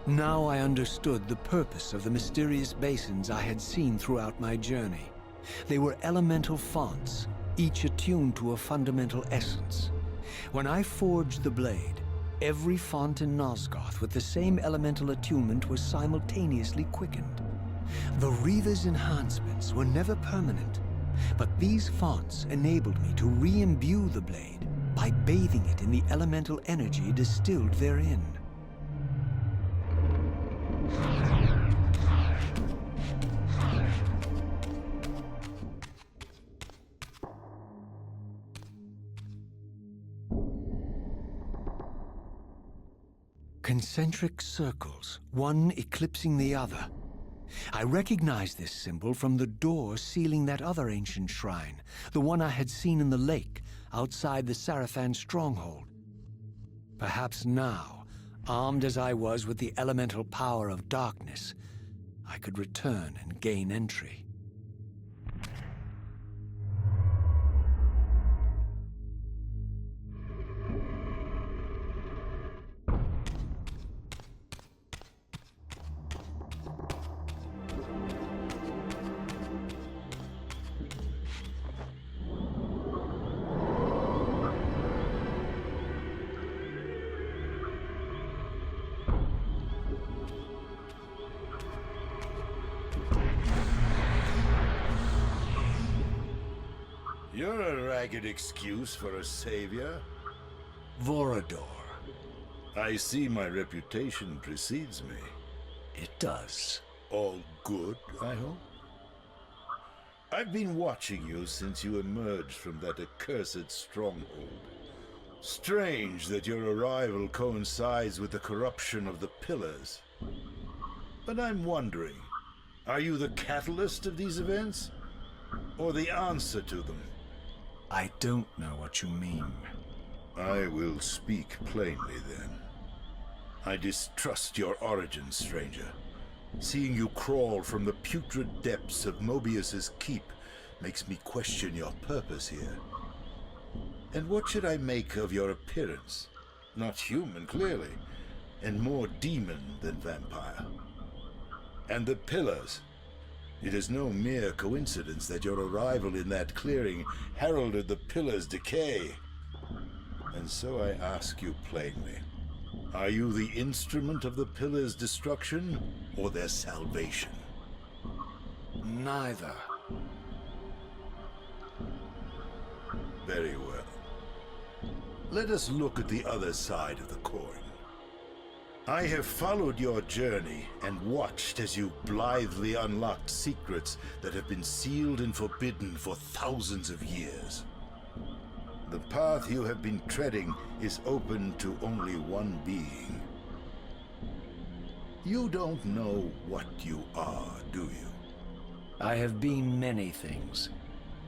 Now I understood the purpose of the mysterious basins I had seen throughout my journey. They were elemental fonts, each attuned to a fundamental essence. When I forged the blade, every font in Nosgoth with the same elemental attunement was simultaneously quickened. The Reaver's enhancements were never permanent, but these fonts enabled me to re-imbue the blade by bathing it in the elemental energy distilled therein. Concentric circles, one eclipsing the other. I recognized this symbol from the door sealing that other ancient shrine, the one I had seen in the lake outside the Sarafan Stronghold. Perhaps now, armed as I was with the elemental power of darkness, I could return and gain entry. You're a ragged excuse for a savior. Vorador. I see my reputation precedes me. It does. All good, I hope? I've been watching you since you emerged from that accursed stronghold. Strange that your arrival coincides with the corruption of the Pillars. But I'm wondering, are you the catalyst of these events? Or the answer to them? I don't know what you mean. I will speak plainly then. I distrust your origin, stranger. Seeing you crawl from the putrid depths of Moebius's keep makes me question your purpose here. And what should I make of your appearance? Not human, clearly, and more demon than vampire. And the Pillars. It is no mere coincidence that your arrival in that clearing heralded the Pillars' decay. And so I ask you plainly, are you the instrument of the Pillars' destruction or their salvation? Neither. Very well. Let us look at the other side of the coin. I have followed your journey and watched as you blithely unlocked secrets that have been sealed and forbidden for thousands of years. The path you have been treading is open to only one being. You don't know what you are, do you? I have been many things.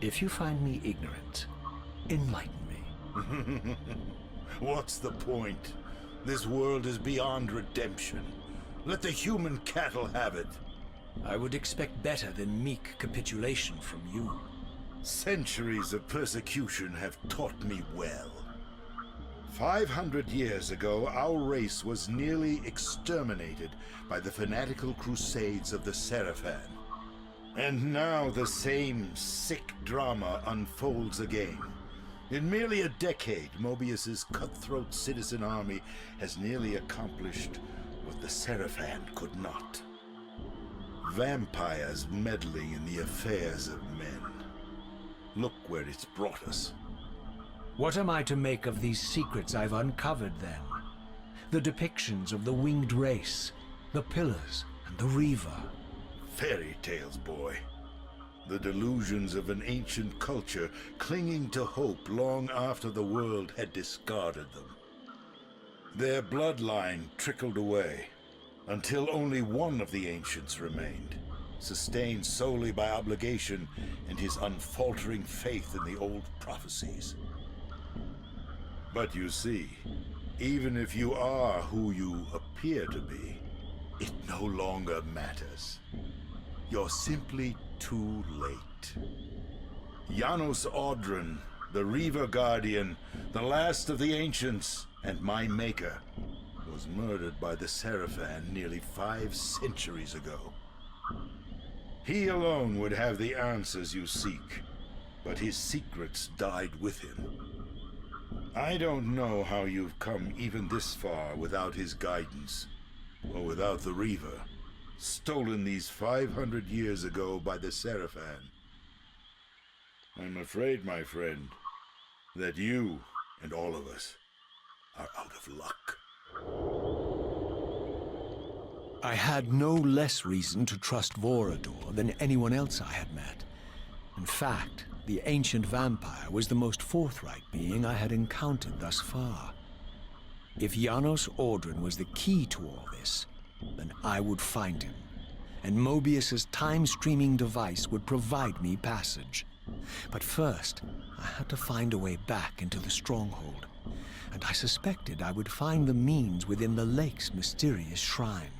If you find me ignorant, enlighten me. What's the point? This world is beyond redemption. Let the human cattle have it. I would expect better than meek capitulation from you. Centuries of persecution have taught me well. 500 years ago, our race was nearly exterminated by the fanatical crusades of the Sarafan. And now the same sick drama unfolds again. In merely a decade, Moebius's cutthroat citizen army has nearly accomplished what the Sarafan could not. Vampires meddling in the affairs of men. Look where it's brought us. What am I to make of these secrets I've uncovered, then? The depictions of the winged race, the pillars, and the Reaver. Fairy tales, boy. The delusions of an ancient culture clinging to hope long after the world had discarded them. Their bloodline trickled away, until only one of the ancients remained, sustained solely by obligation and his unfaltering faith in the old prophecies. But you see, even if you are who you appear to be, it no longer matters. You're simply too late. Janos Audron, the Reaver Guardian, the last of the ancients, and my maker, was murdered by the Sarafan nearly 5 centuries ago. He alone would have the answers you seek, but his secrets died with him. I don't know how you've come even this far without his guidance, or without the Reaver, stolen these 500 years ago by the Sarafan. I'm afraid, my friend, that you and all of us are out of luck. I had no less reason to trust Vorador than anyone else I had met. In fact, the ancient vampire was the most forthright being I had encountered thus far. If Janos Audron was the key to all this, then I would find him, and Moebius's time-streaming device would provide me passage. But first, I had to find a way back into the Stronghold, and I suspected I would find the means within the lake's mysterious shrine.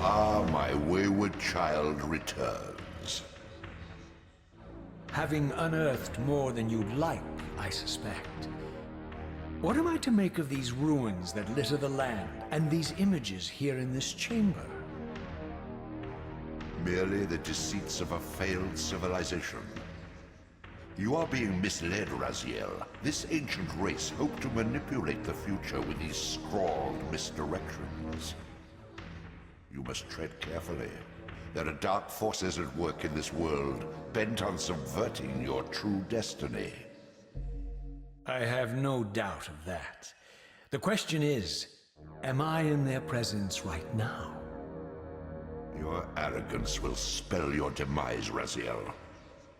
Ah, my wayward child returns. Having unearthed more than you'd like, I suspect. What am I to make of these ruins that litter the land, and these images here in this chamber? Merely the deceits of a failed civilization. You are being misled, Raziel. This ancient race hoped to manipulate the future with these scrawled misdirections. You must tread carefully. There are dark forces at work in this world, bent on subverting your true destiny. I have no doubt of that. The question is, am I in their presence right now? Your arrogance will spell your demise, Raziel.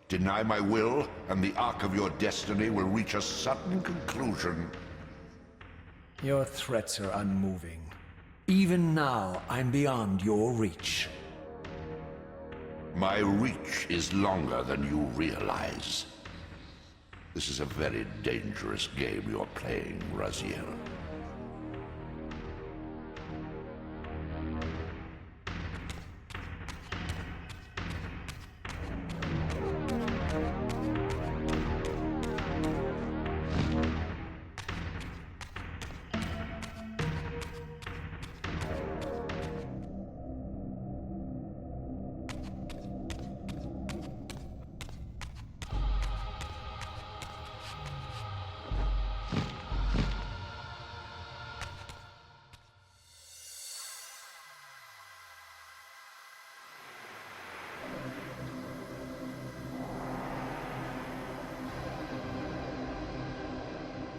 Deny my will, and the arc of your destiny will reach a sudden conclusion. Your threats are unmoving. Even now, I'm beyond your reach. My reach is longer than you realize. This is a very dangerous game you're playing, Raziel.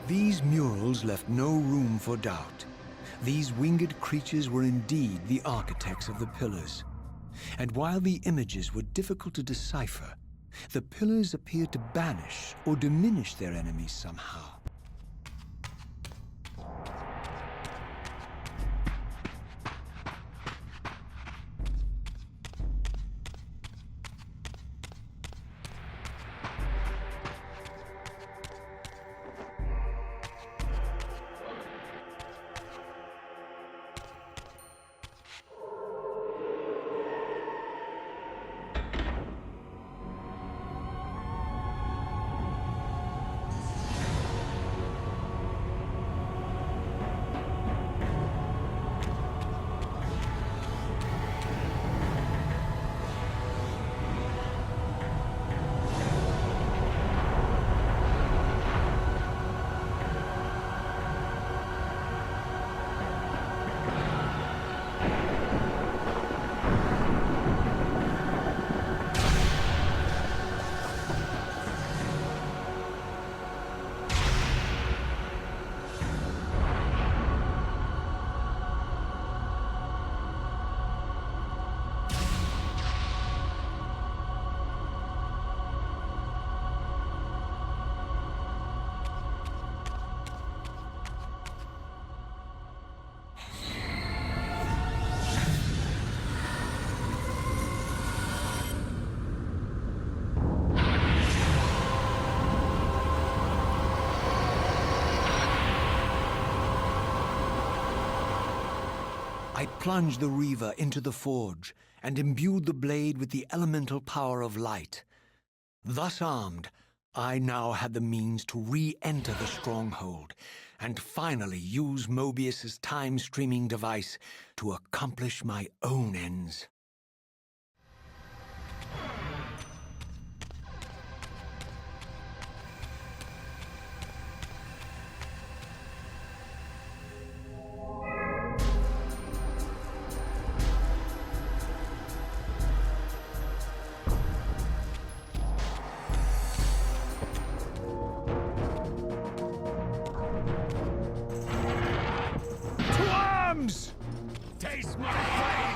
These murals left no room for doubt. These winged creatures were indeed the architects of the pillars. And while the images were difficult to decipher, the pillars appeared to banish or diminish their enemies somehow. I plunged the Reaver into the forge and imbued the blade with the elemental power of light. Thus armed, I now had the means to re-enter the stronghold and finally use Moebius's time-streaming device to accomplish my own ends. Taste my flame,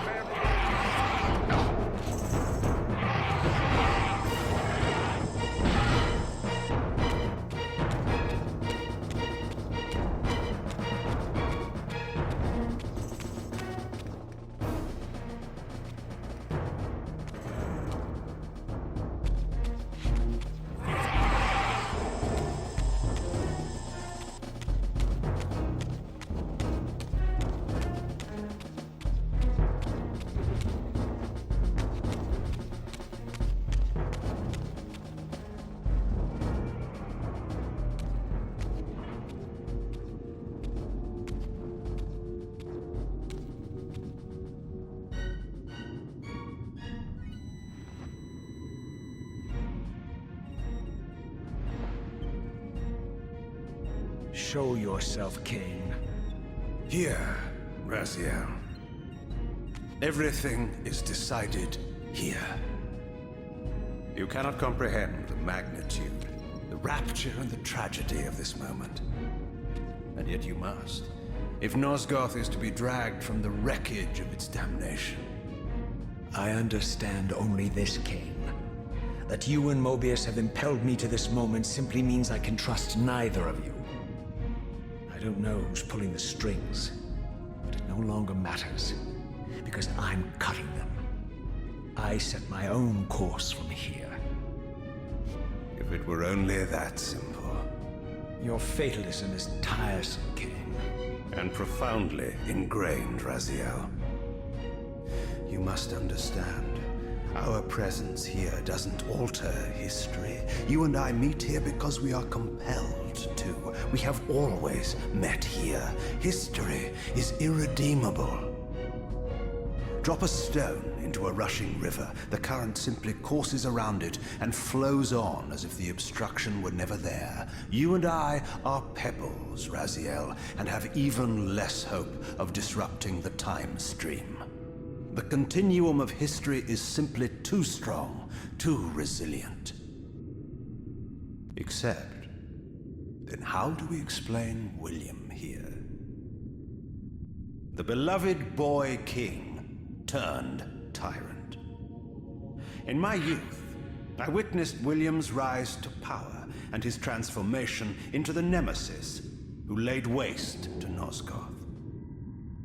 Show yourself, Kain. Here, Raziel. Everything is decided here. You cannot comprehend the magnitude, the rapture and the tragedy of this moment. And yet you must, if Nosgoth is to be dragged from the wreckage of its damnation. I understand only this, Kain. That you and Moebius have impelled me to this moment simply means I can trust neither of you. I don't know who's pulling the strings, but it no longer matters, because I'm cutting them. I set my own course from here. If it were only that simple. Your fatalism is tiresome, Kain. And profoundly ingrained, Raziel. You must understand, our presence here doesn't alter history. You and I meet here because we are compelled to. We have always met here. History is irredeemable. Drop a stone into a rushing river. The current simply courses around it and flows on as if the obstruction were never there. You and I are pebbles, Raziel, and have even less hope of disrupting the time stream. The continuum of history is simply too strong, too resilient. Except, then how do we explain William here? The beloved boy king turned tyrant. In my youth, I witnessed William's rise to power and his transformation into the nemesis who laid waste to Nosgoth.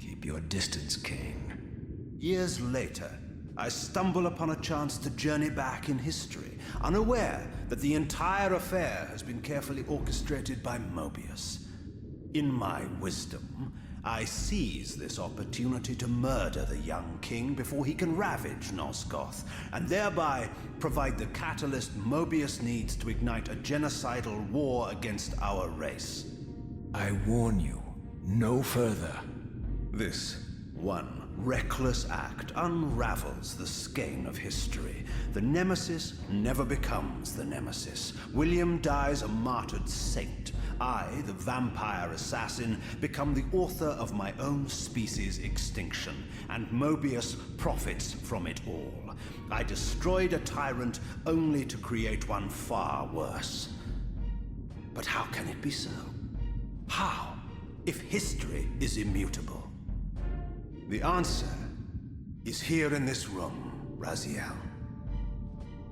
Keep your distance, Kain. Years later, I stumble upon a chance to journey back in history, unaware that the entire affair has been carefully orchestrated by Moebius. In my wisdom, I seize this opportunity to murder the young king before he can ravage Nosgoth, and thereby provide the catalyst Moebius needs to ignite a genocidal war against our race. I warn you, no further. This one reckless act unravels the skein of history. The nemesis never becomes the nemesis. William dies a martyred saint. I, the vampire assassin, become the author of my own species' extinction, and Moebius profits from it all. I destroyed a tyrant only to create one far worse. But how can it be so? How, if history is immutable? The answer is here in this room, Raziel.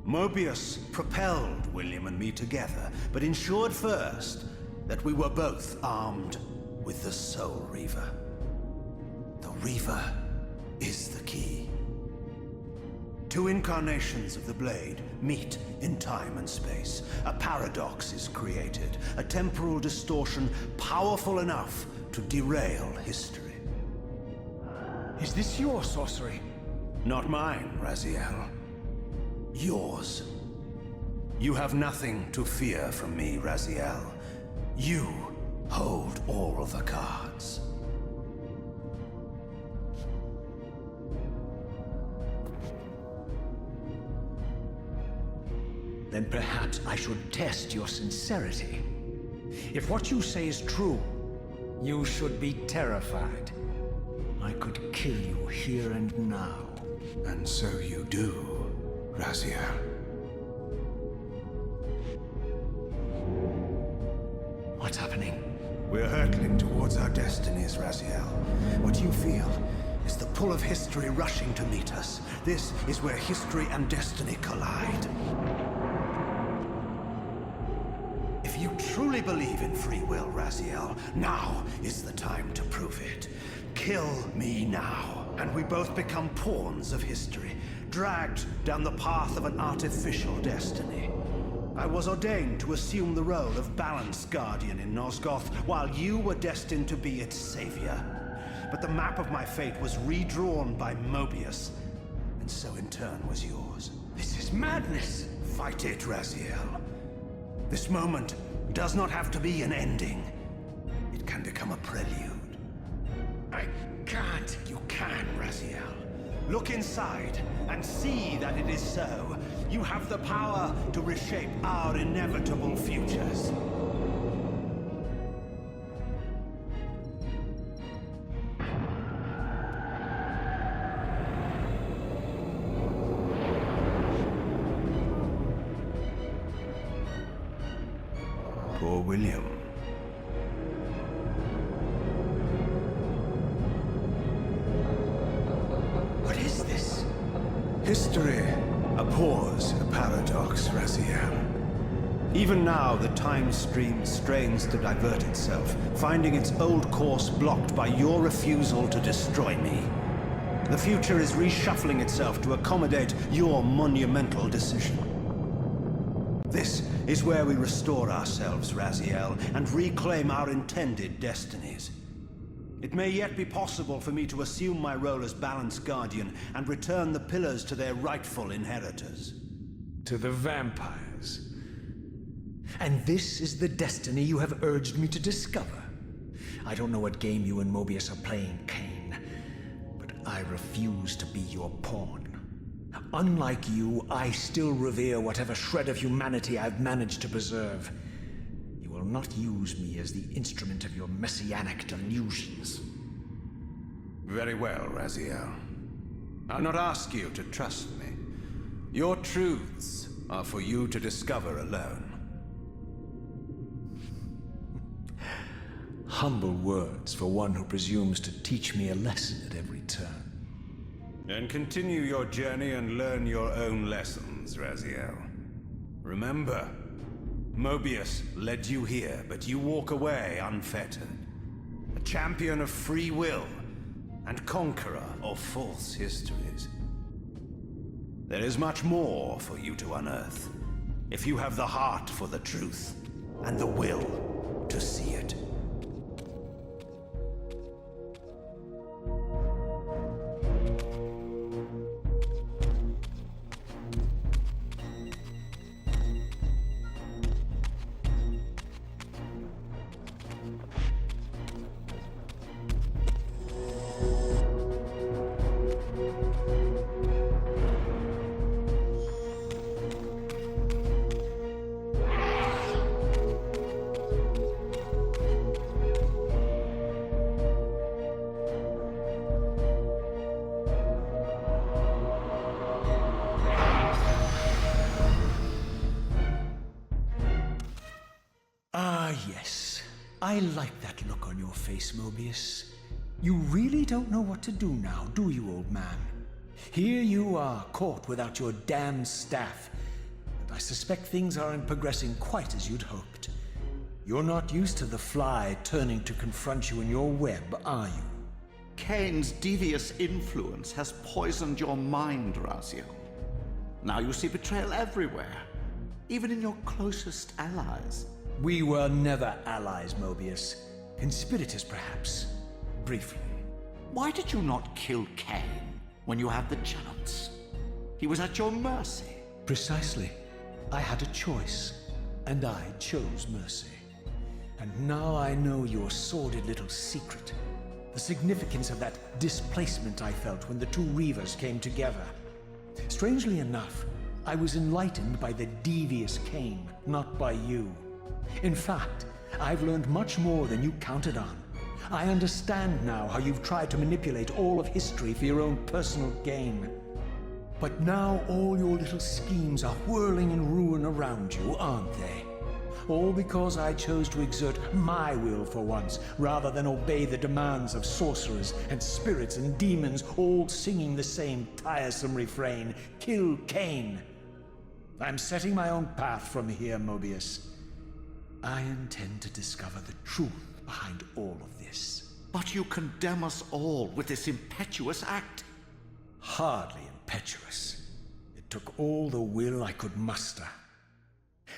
Moebius propelled William and me together, but ensured first that we were both armed with the Soul Reaver. The Reaver is the key. Two incarnations of the blade meet in time and space. A paradox is created, a temporal distortion powerful enough to derail history. Is this your sorcery? Not mine, Raziel. Yours. You have nothing to fear from me, Raziel. You hold all the cards. Then perhaps I should test your sincerity. If what you say is true, you should be terrified. I could kill you here and now. And so you do, Raziel. What's happening? We're hurtling towards our destinies, Raziel. What you feel is the pull of history rushing to meet us. This is where history and destiny collide. If you truly believe in free will, Raziel, now is the time to prove it. Kill me now, and we both become pawns of history, dragged down the path of an artificial destiny. I was ordained to assume the role of Balance Guardian in Nosgoth, while you were destined to be its savior. But the map of my fate was redrawn by Moebius, and so in turn was yours. This is madness! Fight it, Raziel. This moment does not have to be an ending. It can become a prelude. I can't. You can, Raziel. Look inside and see that it is so. You have the power to reshape our inevitable futures. Poor William. What is this? History abhors a paradox, Raziel. Even now, the time stream strains to divert itself, finding its old course blocked by your refusal to destroy me. The future is reshuffling itself to accommodate your monumental decision. This is where we restore ourselves, Raziel, and reclaim our intended destinies. It may yet be possible for me to assume my role as Balance Guardian and return the pillars to their rightful inheritors. To the vampires. And this is the destiny you have urged me to discover. I don't know what game you and Moebius are playing, Kain, but I refuse to be your pawn. Unlike you, I still revere whatever shred of humanity I've managed to preserve. You will not use me as the instrument of your messianic delusions. Very well, Raziel. I'll not ask you to trust me. Your truths are for you to discover alone. Humble words for one who presumes to teach me a lesson at every turn. Then continue your journey and learn your own lessons, Raziel. Remember, Moebius led you here, but you walk away unfettered. A champion of free will and conqueror of false histories. There is much more for you to unearth, if you have the heart for the truth and the will to see it. Yes. I like that look on your face, Moebius. You really don't know what to do now, do you, old man? Here you are, caught without your damned staff. But I suspect things aren't progressing quite as you'd hoped. You're not used to the fly turning to confront you in your web, are you? Kain's devious influence has poisoned your mind, Raziel. Now you see betrayal everywhere, even in your closest allies. We were never allies, Moebius. Conspirators, perhaps. Briefly. Why did you not kill Kain when you had the chance? He was at your mercy. Precisely. I had a choice, and I chose mercy. And now I know your sordid little secret. The significance of that displacement I felt when the two Reavers came together. Strangely enough, I was enlightened by the devious Kain, not by you. In fact, I've learned much more than you counted on. I understand now how you've tried to manipulate all of history for your own personal gain. But now all your little schemes are whirling in ruin around you, aren't they? All because I chose to exert my will for once, rather than obey the demands of sorcerers and spirits and demons, all singing the same tiresome refrain, "Kill Kain." I'm setting my own path from here, Moebius. I intend to discover the truth behind all of this. But you condemn us all with this impetuous act. Hardly impetuous. It took all the will I could muster.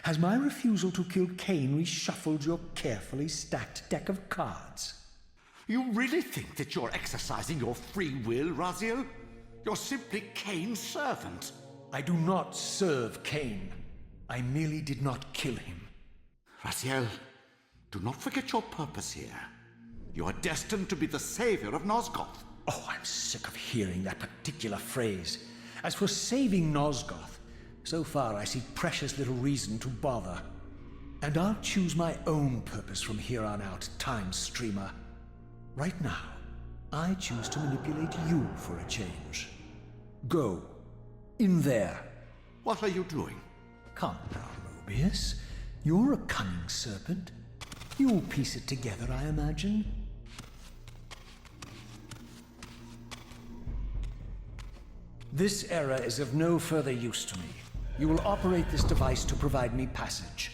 Has my refusal to kill Kain reshuffled your carefully stacked deck of cards? You really think that you're exercising your free will, Raziel? You're simply Kain's servant. I do not serve Kain. I merely did not kill him. Raziel, do not forget your purpose here. You are destined to be the savior of Nosgoth. Oh, I'm sick of hearing that particular phrase. As for saving Nosgoth, so far I see precious little reason to bother. And I'll choose my own purpose from here on out, time streamer. Right now, I choose to manipulate you for a change. Go. In there. What are you doing? Come now, Moebius. You're a cunning serpent. You'll piece it together, I imagine. This era is of no further use to me. You will operate this device to provide me passage.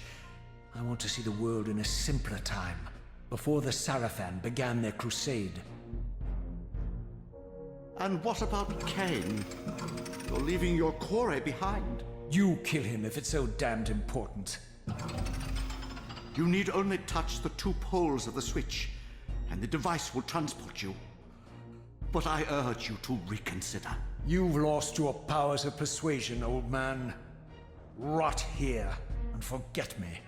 I want to see the world in a simpler time, before the Sarafan began their crusade. And what about Kain? You're leaving your core behind. You kill him if it's so damned important. You need only touch the two poles of the switch, and the device will transport you. But I urge you to reconsider. You've lost your powers of persuasion, old man. Rot here and forget me.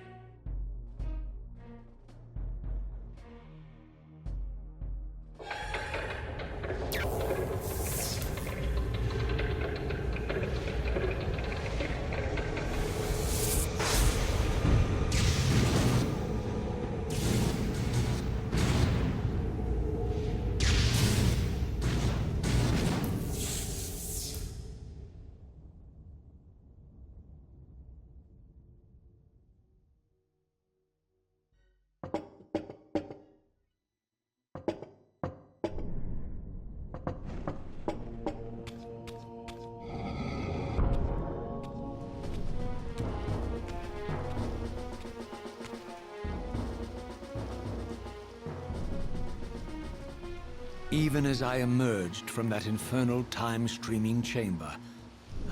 Even as I emerged from that infernal time-streaming chamber,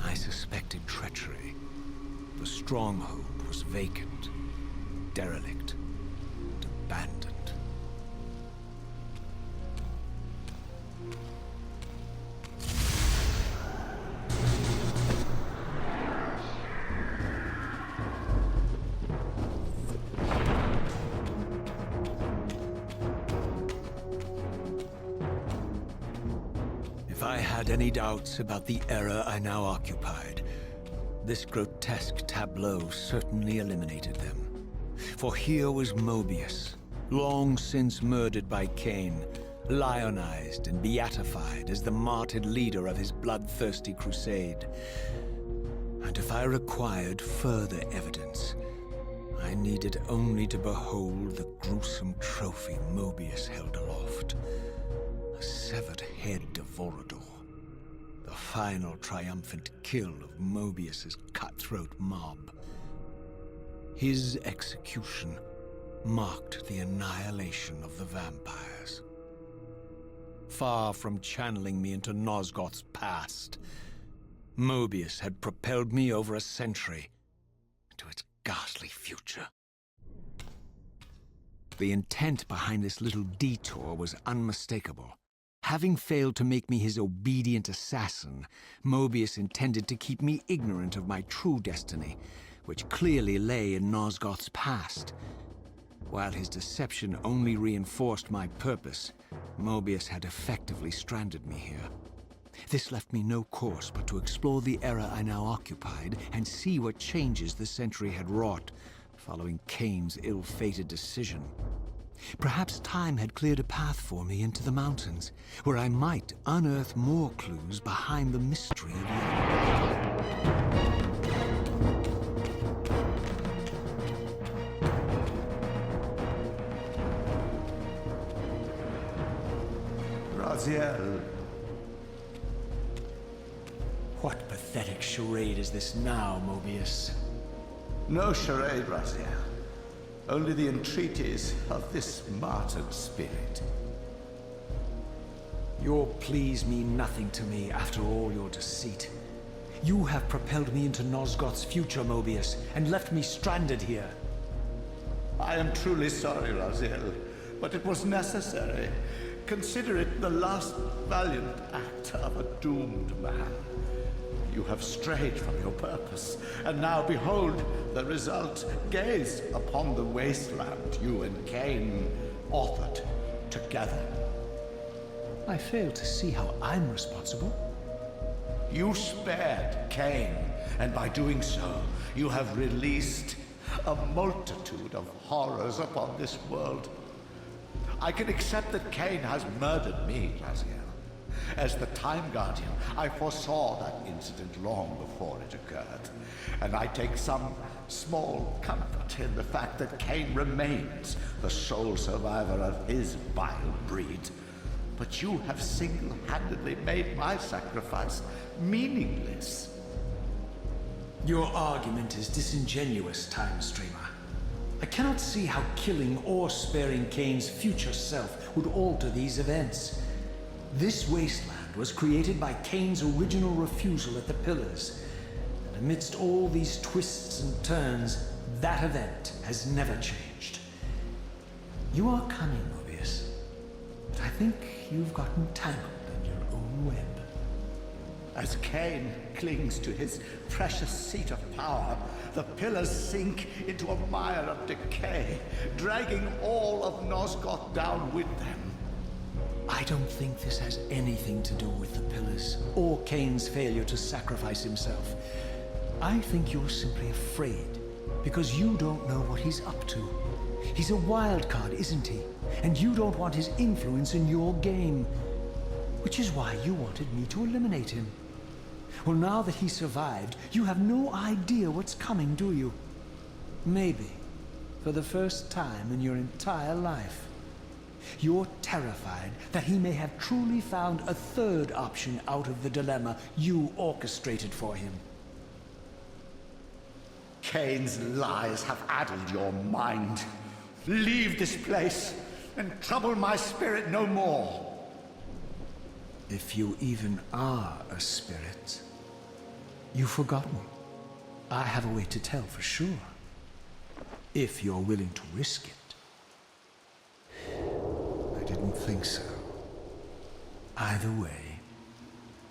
I suspected treachery. The stronghold was vacant, derelict, and abandoned. If I had any doubts about the era I now occupied, this grotesque tableau certainly eliminated them. For here was Moebius, long since murdered by Kain, lionized and beatified as the martyred leader of his bloodthirsty crusade. And if I required further evidence, I needed only to behold the gruesome trophy Moebius held aloft. The severed head of Vorador. The final triumphant kill of Moebius's cutthroat mob. His execution marked the annihilation of the vampires. Far from channeling me into Nosgoth's past, Moebius had propelled me over a century to its ghastly future. The intent behind this little detour was unmistakable. Having failed to make me his obedient assassin, Moebius intended to keep me ignorant of my true destiny, which clearly lay in Nosgoth's past. While his deception only reinforced my purpose, Moebius had effectively stranded me here. This left me no course but to explore the era I now occupied and see what changes the century had wrought, following Kain's ill-fated decision. Perhaps time had cleared a path for me into the mountains, where I might unearth more clues behind the mystery of Raziel. What pathetic charade is this now, Moebius? No charade, Raziel. Only the entreaties of this martyred spirit. Your pleas mean nothing to me after all your deceit. You have propelled me into Nosgoth's future, Moebius, and left me stranded here. I am truly sorry, Raziel, but it was necessary. Consider it the last valiant act of a doomed man. You have strayed from your purpose, and now behold the result. Gaze upon the wasteland you and Kain authored together. I fail to see how I'm responsible. You spared Kain, and by doing so, you have released a multitude of horrors upon this world. I can accept that Kain has murdered me, Raziel. As the Time Guardian, I foresaw that incident long before it occurred, and I take some small comfort in the fact that Kain remains the sole survivor of his vile breed. But you have single-handedly made my sacrifice meaningless. Your argument is disingenuous, Time Streamer. I cannot see how killing or sparing Kain's future self would alter these events. This wasteland was created by Kain's original refusal at the Pillars, and amidst all these twists and turns, that event has never changed. You are cunning, Moebius, but I think you've gotten tangled in your own web. As Kain clings to his precious seat of power, the Pillars sink into a mire of decay, dragging all of Nosgoth down with them. I don't think this has anything to do with the Pillars, or Kain's failure to sacrifice himself. I think you're simply afraid, because you don't know what he's up to. He's a wild card, isn't he? And you don't want his influence in your game. Which is why you wanted me to eliminate him. Well, now that he survived, you have no idea what's coming, do you? Maybe, for the first time in your entire life. You're terrified that he may have truly found a third option out of the dilemma you orchestrated for him. Kain's lies have addled your mind. Leave this place and trouble my spirit no more. If you even are a spirit, you've forgotten. I have a way to tell for sure. If you're willing to risk it. I didn't think so. Either way,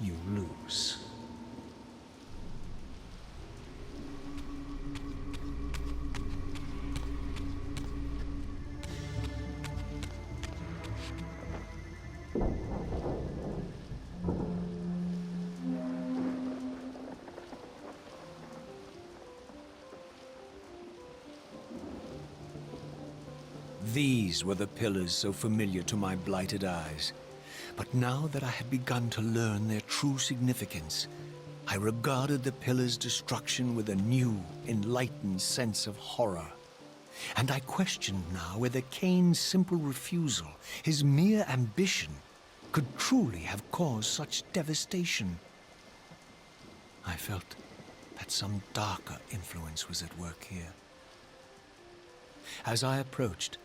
you lose. These were the pillars so familiar to my blighted eyes. But now that I had begun to learn their true significance, I regarded the pillars' destruction with a new, enlightened sense of horror. And I questioned now whether Kain's simple refusal, his mere ambition, could truly have caused such devastation. I felt that some darker influence was at work here. As I approached,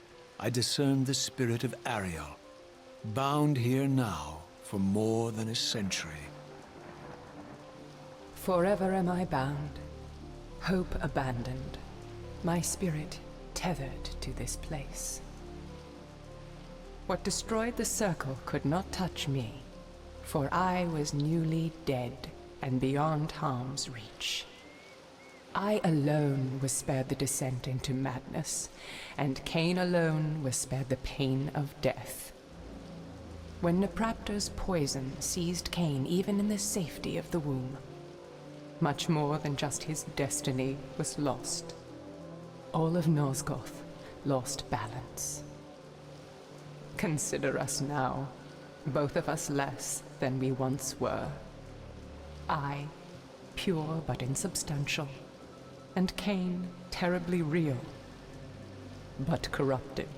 I discerned the spirit of Ariel, bound here now for more than a century. Forever am I bound, hope abandoned, my spirit tethered to this place. What destroyed the circle could not touch me, for I was newly dead and beyond harm's reach. I alone was spared the descent into madness, and Kain alone was spared the pain of death. When Napraptor's poison seized Kain even in the safety of the womb, much more than just his destiny was lost. All of Nosgoth lost balance. Consider us now, both of us less than we once were. I, pure but insubstantial, and Kain, terribly real, but corrupted.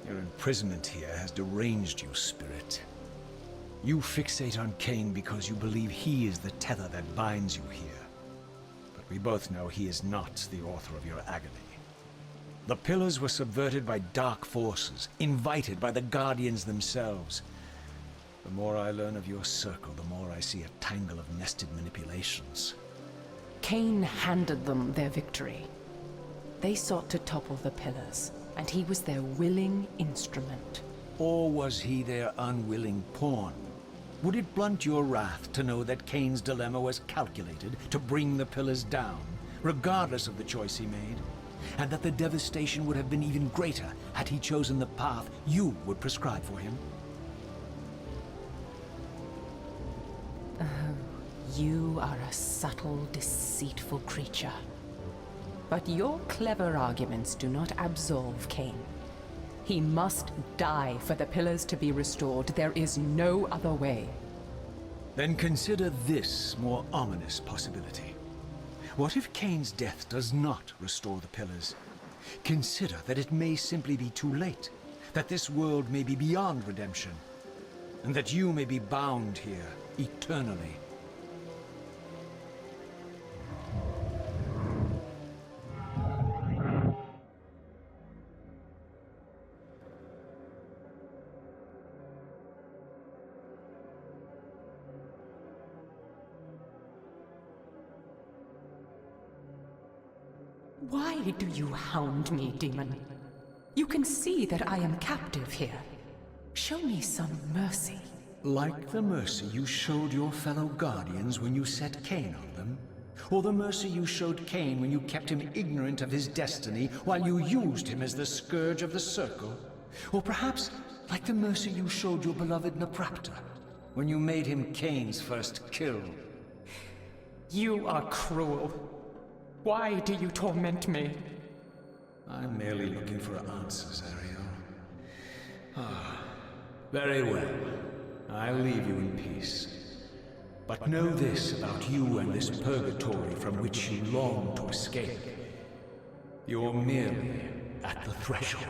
Your imprisonment here has deranged you, Spirit. You fixate on Kain because you believe he is the tether that binds you here. But we both know he is not the author of your agony. The pillars were subverted by dark forces, invited by the Guardians themselves. The more I learn of your circle, the more I see a tangle of nested manipulations. Kain handed them their victory. They sought to topple the pillars, and he was their willing instrument. Or was he their unwilling pawn? Would it blunt your wrath to know that Kain's dilemma was calculated to bring the pillars down, regardless of the choice he made? And that the devastation would have been even greater had he chosen the path you would prescribe for him? Oh, you are a subtle, deceitful creature. But your clever arguments do not absolve Kain. He must die for the pillars to be restored. There is no other way. Then consider this more ominous possibility. What if Kain's death does not restore the pillars? Consider that it may simply be too late, that this world may be beyond redemption, and that you may be bound here eternally. Why do you hound me, demon? You can see that I am captive here. Show me some mercy. Like the mercy you showed your fellow Guardians when you set Kain on them? Or the mercy you showed Kain when you kept him ignorant of his destiny while you used him as the scourge of the circle? Or perhaps like the mercy you showed your beloved Napraptor when you made him Kain's first kill? You are cruel. Why do you torment me? I'm merely looking for answers, Ariel. Ah, very well. I'll leave you in peace. But know this about you and this purgatory from which you long to escape. You're merely at the threshold.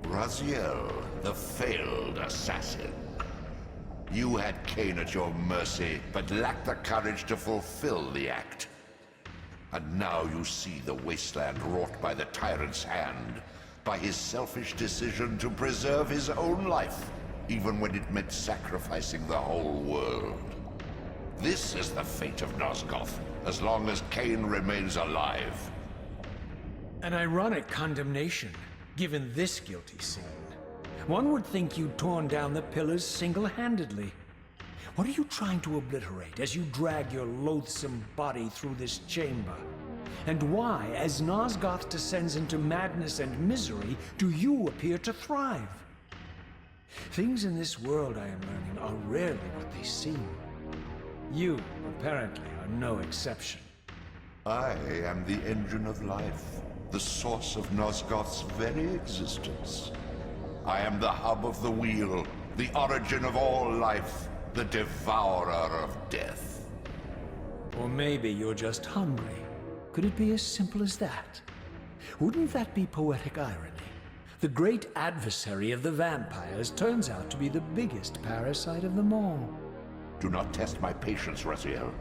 Raziel, the failed assassin. You had Kain at your mercy, but lacked the courage to fulfill the act. And now you see the wasteland wrought by the tyrant's hand, by his selfish decision to preserve his own life, even when it meant sacrificing the whole world. This is the fate of Nosgoth, as long as Kain remains alive. An ironic condemnation, given this guilty scene. One would think you'd torn down the pillars single-handedly. What are you trying to obliterate as you drag your loathsome body through this chamber? And why, as Nosgoth descends into madness and misery, do you appear to thrive? Things in this world, I am learning, are rarely what they seem. You, apparently, are no exception. I am the engine of life, the source of Nosgoth's very existence. I am the hub of the wheel, the origin of all life, the devourer of death. Or maybe you're just hungry. Could it be as simple as that? Wouldn't that be poetic irony? The great adversary of the vampires turns out to be the biggest parasite of them all. Do not test my patience, Raziel.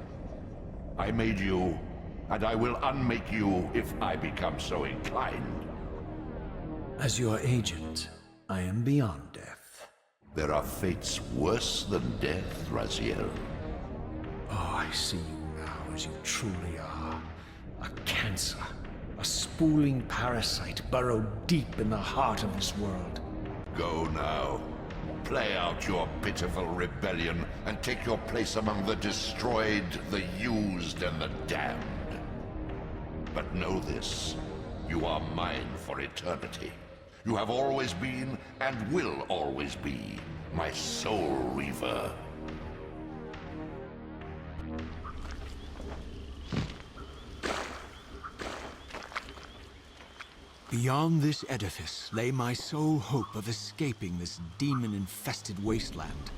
I made you, and I will unmake you if I become so inclined. As your agent, I am beyond death. There are fates worse than death, Raziel. Oh, I see you now as you truly are. A cancer. A spooling parasite burrowed deep in the heart of this world. Go now. Play out your pitiful rebellion and take your place among the destroyed, the used, and the damned. But know this. You are mine for eternity. You have always been, and will always be, my Soul Reaver. Beyond this edifice lay my sole hope of escaping this demon-infested wasteland.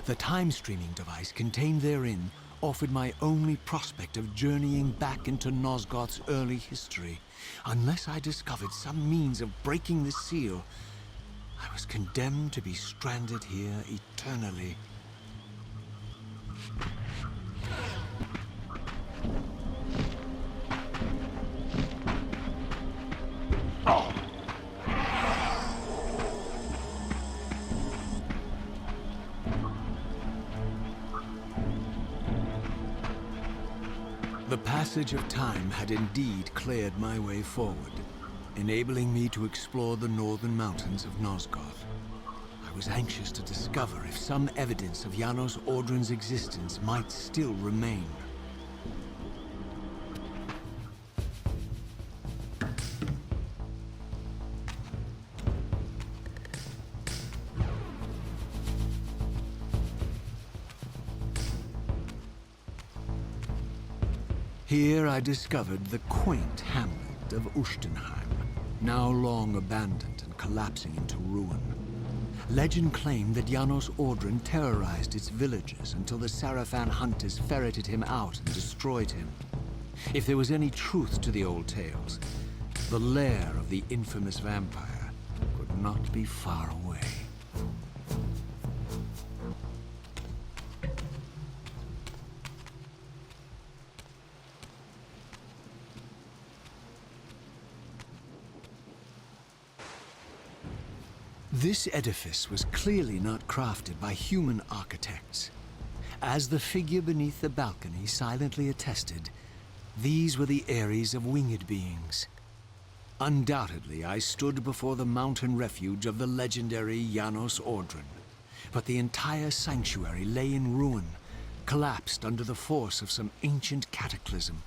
The time-streaming device contained therein offered my only prospect of journeying back into Nosgoth's early history. Unless I discovered some means of breaking the seal, I was condemned to be stranded here eternally. The passage of time had indeed cleared my way forward, enabling me to explore the northern mountains of Nosgoth. I was anxious to discover if some evidence of Janos Audron's existence might still remain. Here I discovered the quaint hamlet of Ustenheim, now long abandoned and collapsing into ruin. Legend claimed that Janos Audron terrorized its villagers until the Sarafan hunters ferreted him out and destroyed him. If there was any truth to the old tales, the lair of the infamous vampire could not be far away. This edifice was clearly not crafted by human architects. As the figure beneath the balcony silently attested, these were the aeries of winged beings. Undoubtedly, I stood before the mountain refuge of the legendary Janos Audron, but the entire sanctuary lay in ruin, collapsed under the force of some ancient cataclysm.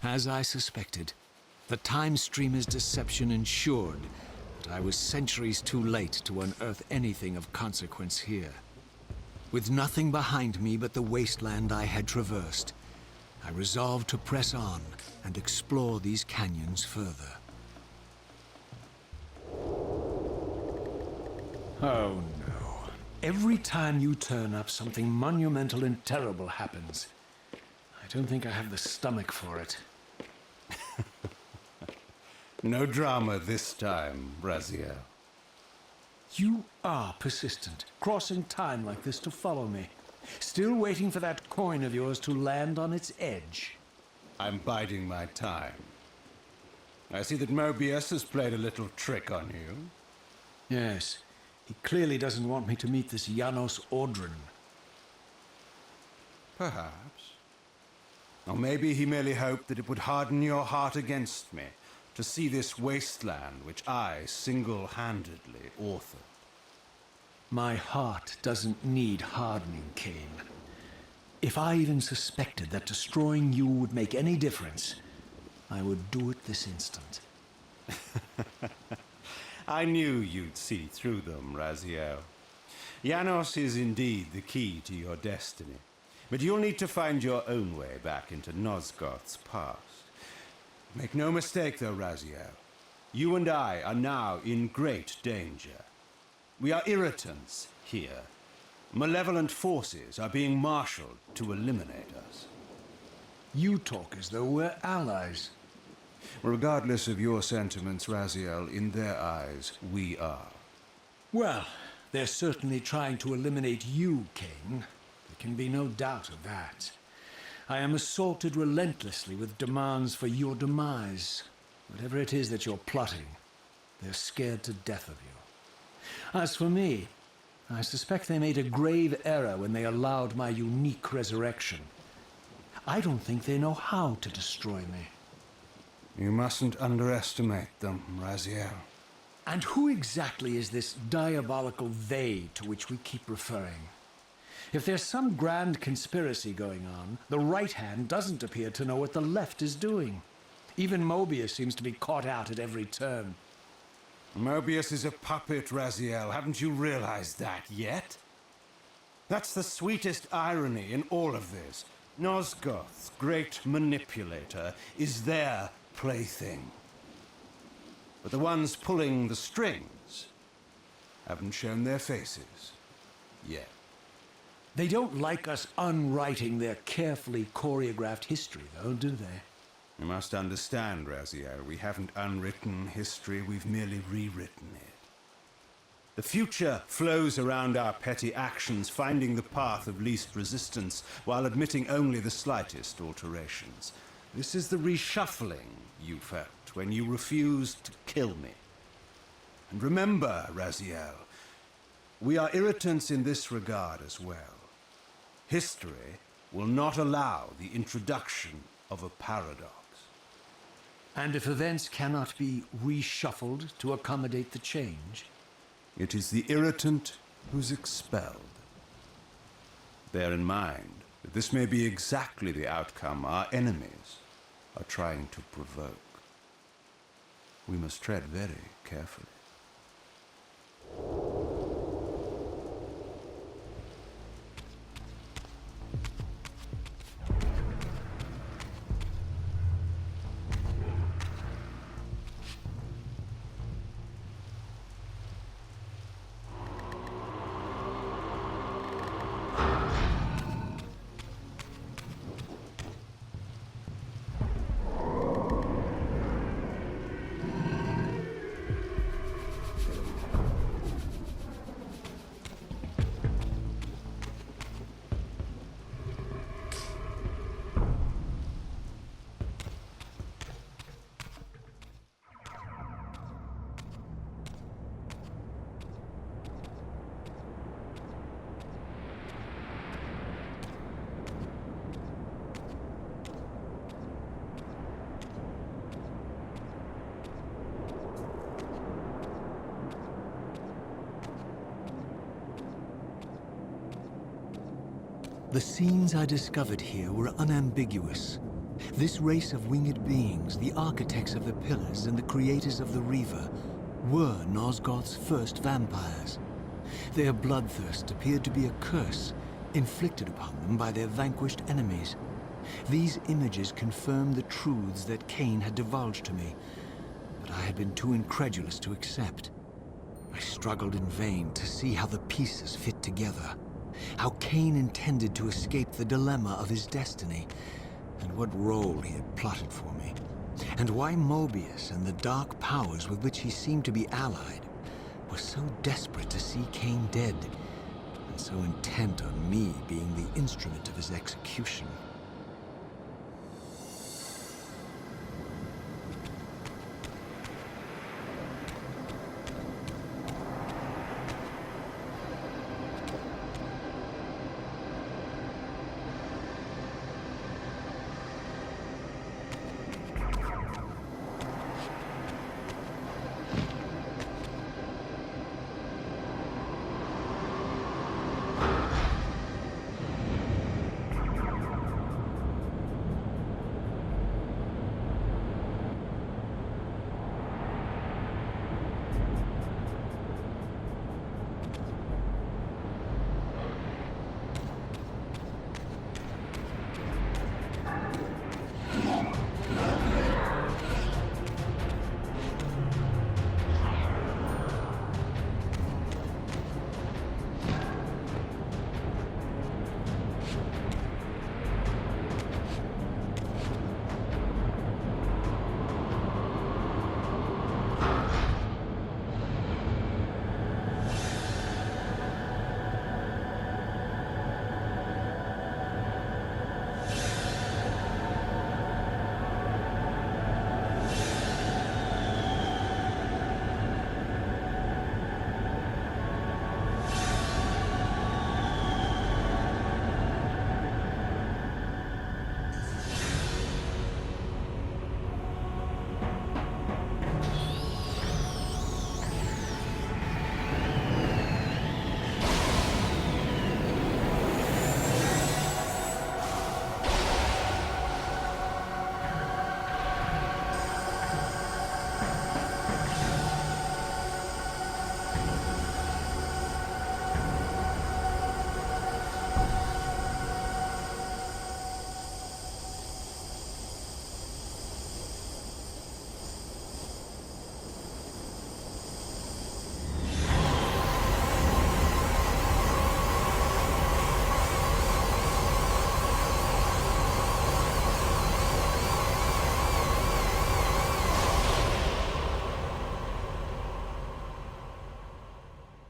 As I suspected, the time streamer's deception ensured I was centuries too late to unearth anything of consequence here. With nothing behind me but the wasteland I had traversed, I resolved to press on and explore these canyons further. Oh no. Every time you turn up, something monumental and terrible happens. I don't think I have the stomach for it. No drama this time, Raziel. You are persistent, crossing time like this to follow me. Still waiting for that coin of yours to land on its edge. I'm biding my time. I see that Moebius has played a little trick on you. Yes, he clearly doesn't want me to meet this Janos Audron. Perhaps. Or maybe he merely hoped that it would harden your heart against me, to see this wasteland which I single-handedly authored. My heart doesn't need hardening, Kain. If I even suspected that destroying you would make any difference, I would do it this instant. I knew you'd see through them, Raziel. Janos is indeed the key to your destiny. But you'll need to find your own way back into Nosgoth's past. Make no mistake, though, Raziel. You and I are now in great danger. We are irritants here. Malevolent forces are being marshaled to eliminate us. You talk as though we're allies. Regardless of your sentiments, Raziel, in their eyes, we are. Well, they're certainly trying to eliminate you, Kain. There can be no doubt of that. I am assaulted relentlessly with demands for your demise. Whatever it is that you're plotting, they're scared to death of you. As for me, I suspect they made a grave error when they allowed my unique resurrection. I don't think they know how to destroy me. You mustn't underestimate them, Raziel. And who exactly is this diabolical they to which we keep referring? If there's some grand conspiracy going on, the right hand doesn't appear to know what the left is doing. Even Moebius seems to be caught out at every turn. Moebius is a puppet, Raziel. Haven't you realized that yet? That's the sweetest irony in all of this. Nosgoth's great manipulator is their plaything. But the ones pulling the strings haven't shown their faces yet. They don't like us unwriting their carefully choreographed history, though, do they? You must understand, Raziel, we haven't unwritten history, we've merely rewritten it. The future flows around our petty actions, finding the path of least resistance, while admitting only the slightest alterations. This is the reshuffling you felt when you refused to kill me. And remember, Raziel, we are irritants in this regard as well. History will not allow the introduction of a paradox. And if events cannot be reshuffled to accommodate the change? It is the irritant who's expelled. Bear in mind that this may be exactly the outcome our enemies are trying to provoke. We must tread very carefully. The scenes I discovered here were unambiguous. This race of winged beings, the architects of the pillars and the creators of the Reaver, were Nosgoth's first vampires. Their bloodthirst appeared to be a curse inflicted upon them by their vanquished enemies. These images confirmed the truths that Kain had divulged to me, but I had been too incredulous to accept. I struggled in vain to see how the pieces fit together. How Kain intended to escape the dilemma of his destiny, and what role he had plotted for me, and why Moebius and the dark powers with which he seemed to be allied were so desperate to see Kain dead, and so intent on me being the instrument of his execution.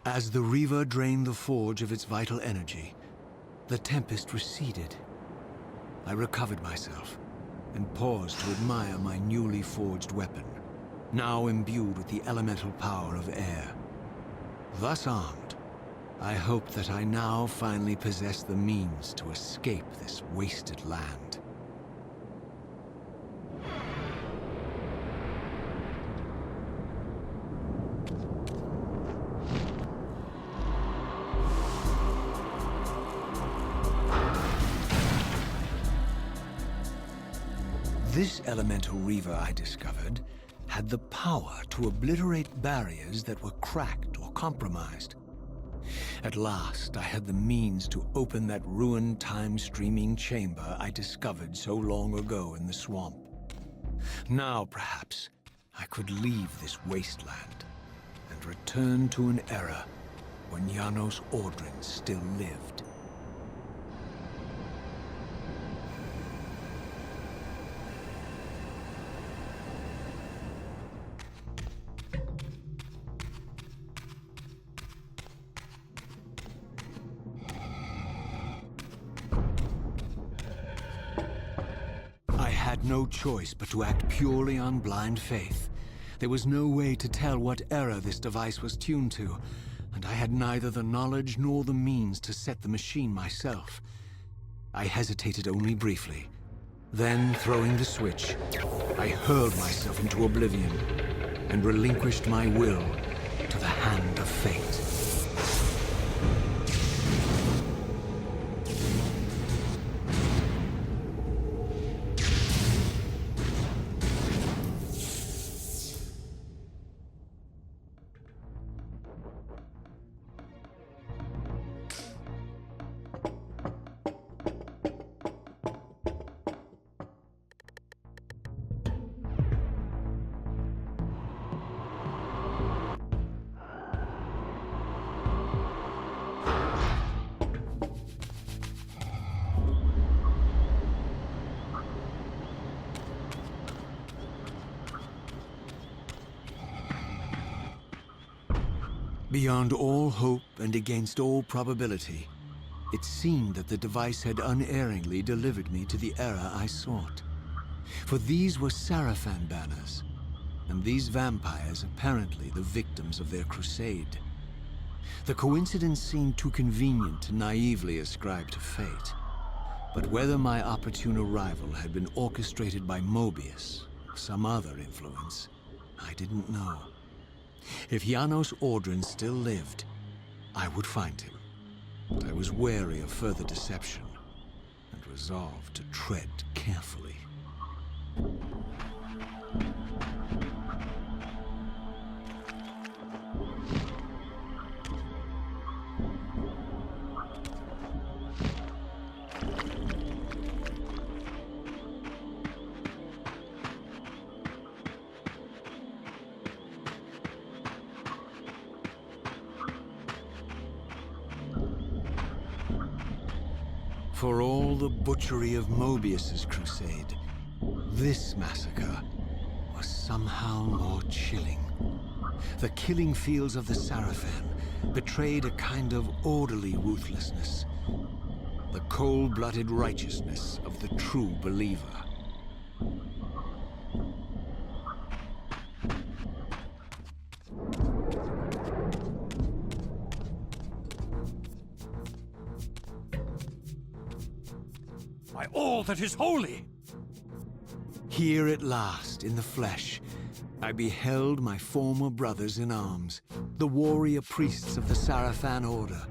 As the Reaver drained the forge of its vital energy, the tempest receded. I recovered myself and paused to admire my newly forged weapon, now imbued with the elemental power of air. Thus armed, I hoped that I now finally possessed the means to escape this wasted land. This elemental Reaver I discovered had the power to obliterate barriers that were cracked or compromised. At last, I had the means to open that ruined time-streaming chamber I discovered so long ago in the swamp. Now, perhaps, I could leave this wasteland and return to an era when Janos Audron still lived. I had no choice but to act purely on blind faith. There was no way to tell what era this device was tuned to, and I had neither the knowledge nor the means to set the machine myself. I hesitated only briefly. Then, throwing the switch, I hurled myself into oblivion and relinquished my will to the hand of fate. Beyond all hope and against all probability, it seemed that the device had unerringly delivered me to the era I sought. For these were Sarafan banners, and these vampires apparently the victims of their crusade. The coincidence seemed too convenient to naively ascribe to fate. But whether my opportune arrival had been orchestrated by Moebius or some other influence, I didn't know. If Janos Audron still lived, I would find him. But I was wary of further deception, and resolved to tread carefully. For all the butchery of Moebius's crusade, this massacre was somehow more chilling. The killing fields of the Sarafan betrayed a kind of orderly ruthlessness, the cold-blooded righteousness of the true believer. By all that is holy! Here at last, in the flesh, I beheld my former brothers in arms, the warrior priests of the Sarafan Order,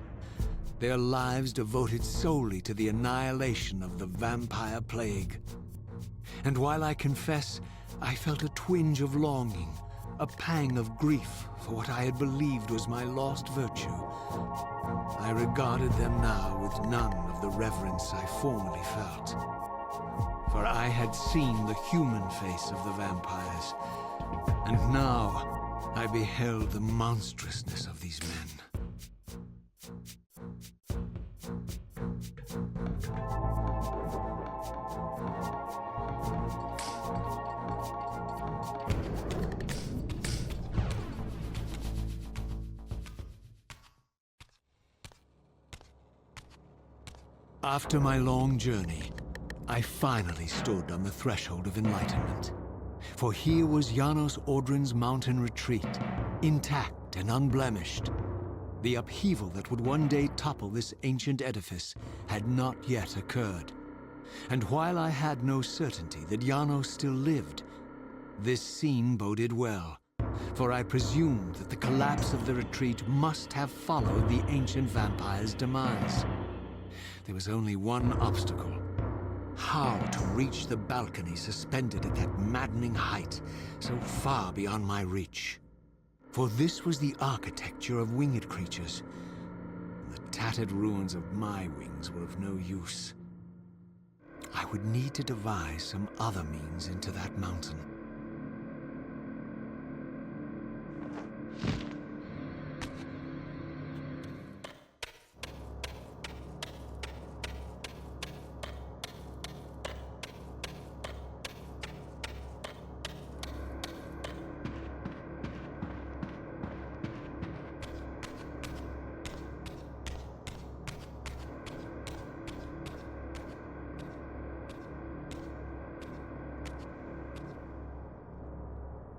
their lives devoted solely to the annihilation of the vampire plague. And while I confess, I felt a twinge of longing, a pang of grief for what I had believed was my lost virtue, I regarded them now with none of the reverence I formerly felt. For I had seen the human face of the vampires, and now I beheld the monstrousness of these men. After my long journey, I finally stood on the threshold of enlightenment. For here was Janos Audron's mountain retreat, intact and unblemished. The upheaval that would one day topple this ancient edifice had not yet occurred. And while I had no certainty that Janos still lived, this scene boded well, for I presumed that the collapse of the retreat must have followed the ancient vampire's demise. There was only one obstacle: how to reach the balcony suspended at that maddening height, so far beyond my reach. For this was the architecture of winged creatures. The tattered ruins of my wings were of no use. I would need to devise some other means into that mountain.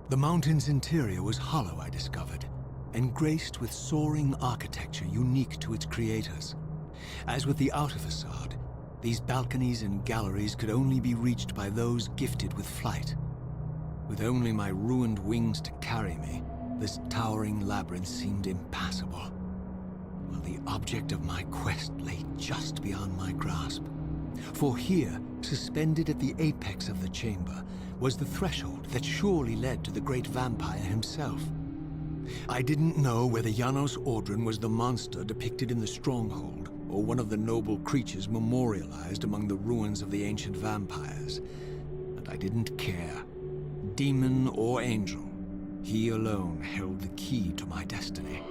The mountain's interior was hollow, I discovered, and graced with soaring architecture unique to its creators. As with the outer facade, these balconies and galleries could only be reached by those gifted with flight. With only my ruined wings to carry me, this towering labyrinth seemed impassable, while the object of my quest lay just beyond my grasp. For here, suspended at the apex of the chamber, was the threshold that surely led to the great vampire himself. I didn't know whether Janos Audron was the monster depicted in the Stronghold, or one of the noble creatures memorialized among the ruins of the ancient vampires. And I didn't care. Demon or angel, he alone held the key to my destiny.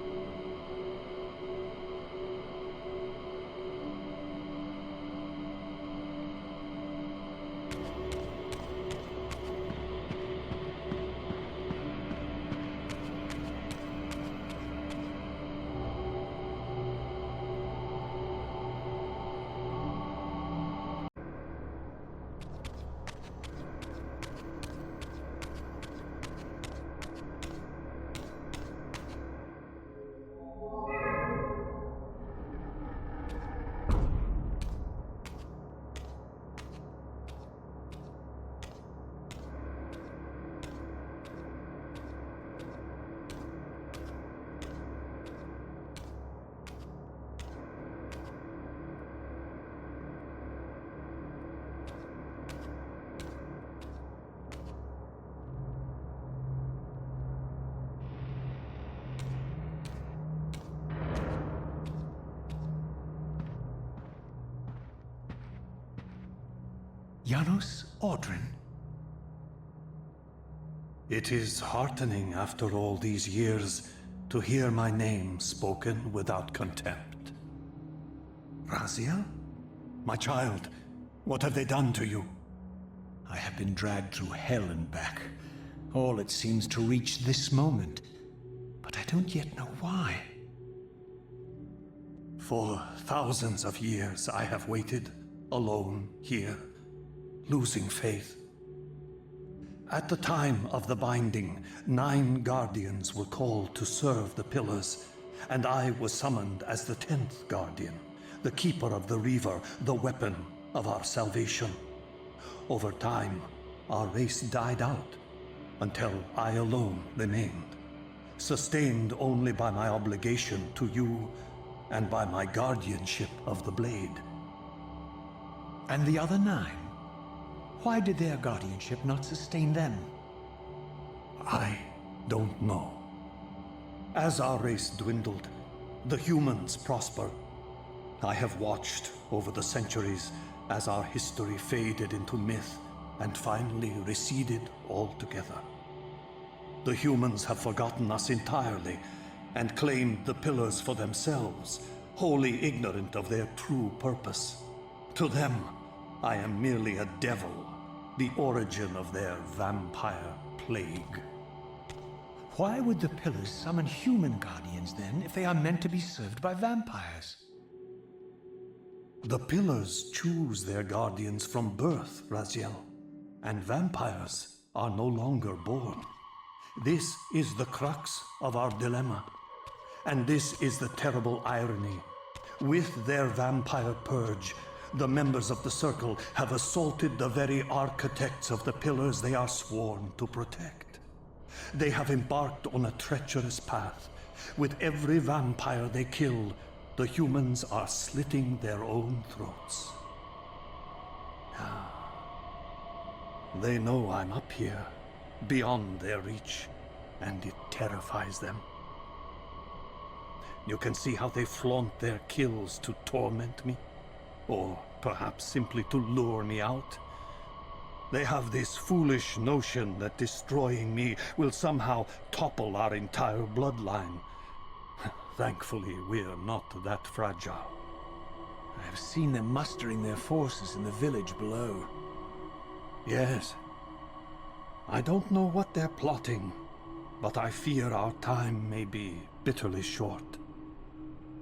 Janos Audron. It is heartening after all these years to hear my name spoken without contempt. Raziel? My child, what have they done to you? I have been dragged through hell and back. All it seems to reach this moment. But I don't yet know why. For thousands of years I have waited, alone here, losing faith. At the time of the binding, 9 guardians were called to serve the pillars, and I was summoned as the 10th guardian, the keeper of the Reaver, the weapon of our salvation. Over time, our race died out, until I alone remained, sustained only by my obligation to you and by my guardianship of the blade. And the other 9? Why did their guardianship not sustain them? I don't know. As our race dwindled, the humans prospered. I have watched over the centuries as our history faded into myth and finally receded altogether. The humans have forgotten us entirely and claimed the pillars for themselves, wholly ignorant of their true purpose. To them, I am merely a devil, the origin of their vampire plague. Why would the pillars summon human guardians then, if they are meant to be served by vampires? The pillars choose their guardians from birth, Raziel, and vampires are no longer born. This is the crux of our dilemma, and this is the terrible irony. With their vampire purge, the members of the Circle have assaulted the very architects of the pillars they are sworn to protect. They have embarked on a treacherous path. With every vampire they kill, the humans are slitting their own throats. They know I'm up here, beyond their reach, and it terrifies them. You can see how they flaunt their kills to torment me, or perhaps simply to lure me out. They have this foolish notion that destroying me will somehow topple our entire bloodline. Thankfully, we're not that fragile. I have seen them mustering their forces in the village below. Yes. I don't know what they're plotting, but I fear our time may be bitterly short.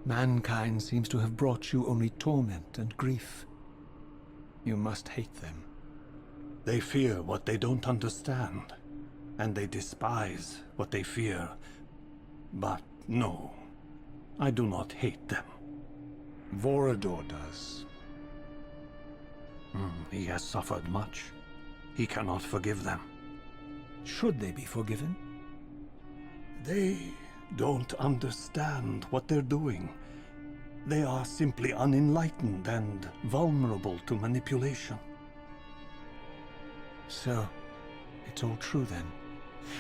Mankind seems to have brought you only torment and grief. You must hate them. They fear what they don't understand, and they despise what they fear. But no, I do not hate them. Vorador does. He has suffered much. He cannot forgive them. Should they be forgiven? They don't understand what they're doing. They are simply unenlightened and vulnerable to manipulation. So, it's all true then,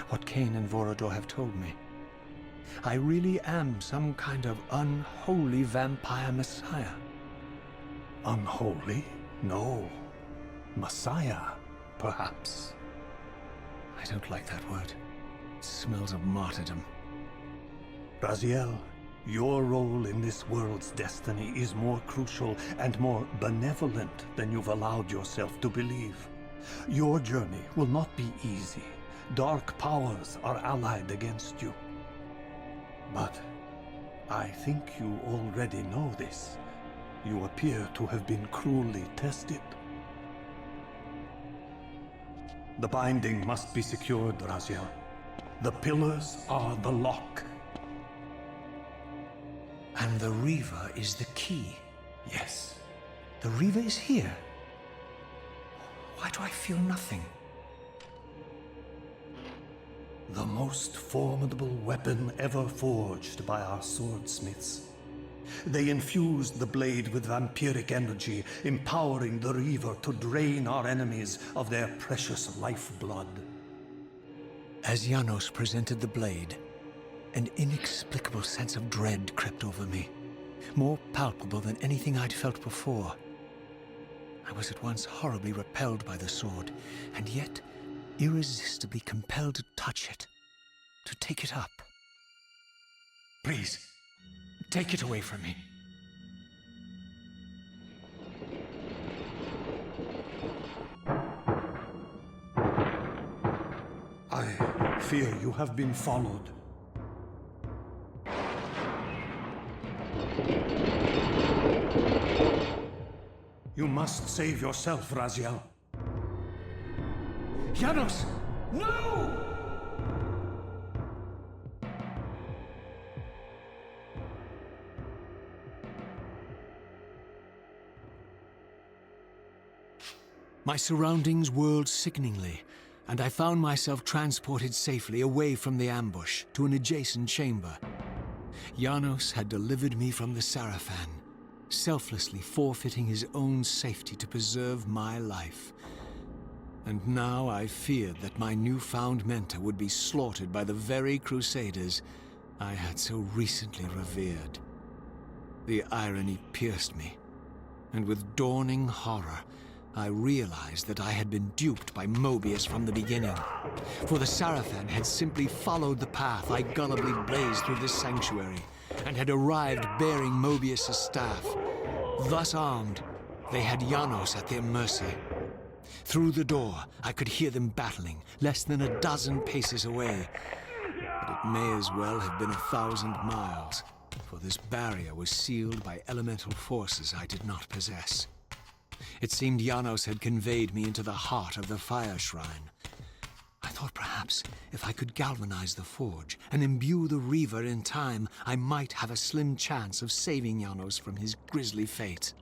what Kain and Vorador have told me. I really am some kind of unholy vampire messiah. Unholy? No. Messiah, perhaps. I don't like that word. It smells of martyrdom. Raziel, your role in this world's destiny is more crucial and more benevolent than you've allowed yourself to believe. Your journey will not be easy. Dark powers are allied against you. But I think you already know this. You appear to have been cruelly tested. The binding must be secured, Raziel. The pillars are the lock. And the Reaver is the key. Yes. The Reaver is here. Why do I feel nothing? The most formidable weapon ever forged by our swordsmiths. They infused the blade with vampiric energy, empowering the Reaver to drain our enemies of their precious lifeblood. As Janos presented the blade, an inexplicable sense of dread crept over me, more palpable than anything I'd felt before. I was at once horribly repelled by the sword, and yet irresistibly compelled to touch it, to take it up. Please, take it away from me. I fear you have been followed. You must save yourself, Raziel. Janos! No! My surroundings whirled sickeningly, and I found myself transported safely away from the ambush to an adjacent chamber. Janos had delivered me from the Sarafan, selflessly forfeiting his own safety to preserve my life. And now I feared that my newfound mentor would be slaughtered by the very crusaders I had so recently revered. The irony pierced me, and with dawning horror, I realized that I had been duped by Moebius from the beginning. For the Sarafan had simply followed the path I gullibly blazed through this sanctuary, and had arrived bearing Moebius' staff. Thus armed, they had Janos at their mercy. Through the door, I could hear them battling, less than a dozen paces away. But it may as well have been 1,000 miles. for this barrier was sealed by elemental forces I did not possess. It seemed Janos had conveyed me into the heart of the fire shrine. I thought perhaps if I could galvanize the forge and imbue the Reaver in time, I might have a slim chance of saving Janos from his grisly fate.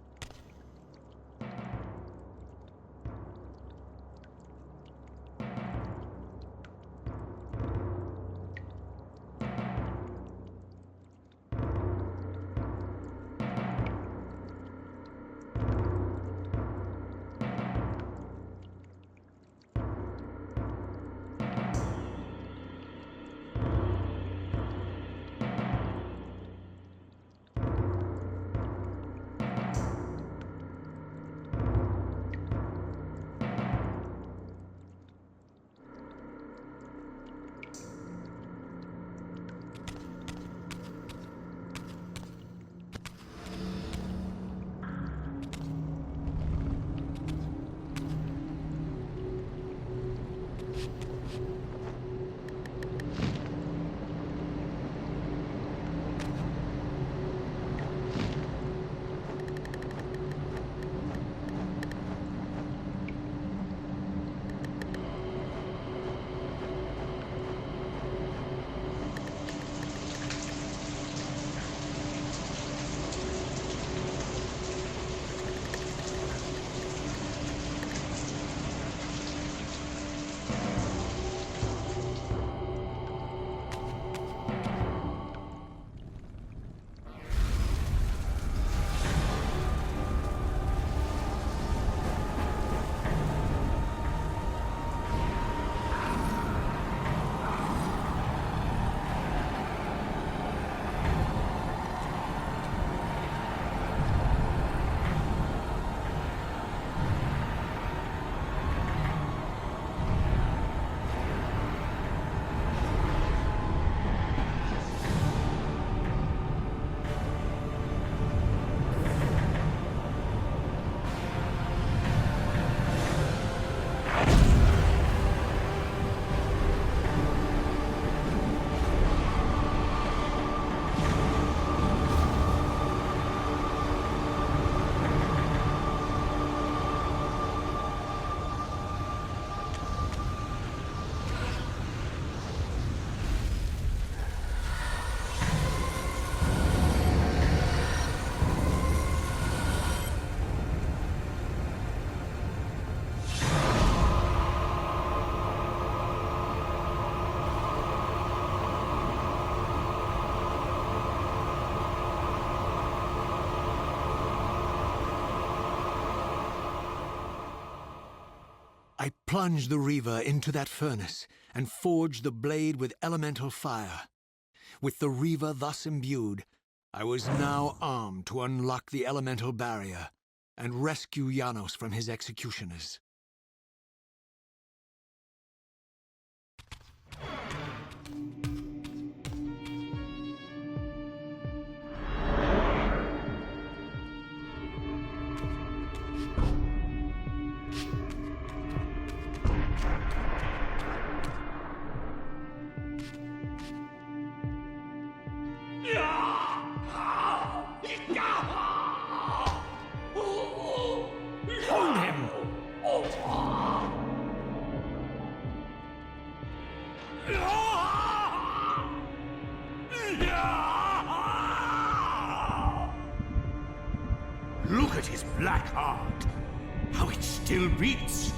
I plunged the Reaver into that furnace and forged the blade with elemental fire. With the Reaver thus imbued, I was now armed to unlock the elemental barrier and rescue Janos from his executioners. Hold him! Look at his black heart! How it still beats!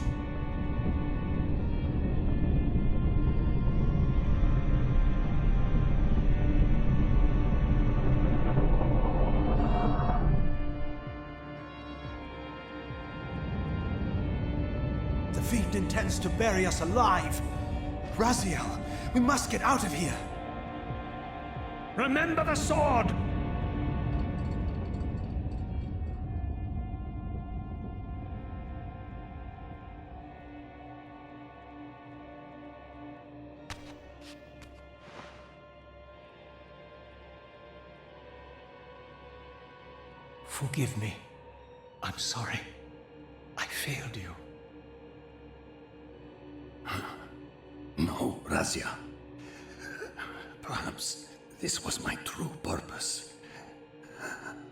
The fiend intends to bury us alive. Raziel, we must get out of here. Remember the sword! Forgive me. I'm sorry. I failed you. No, Raziel. Perhaps This was my true purpose.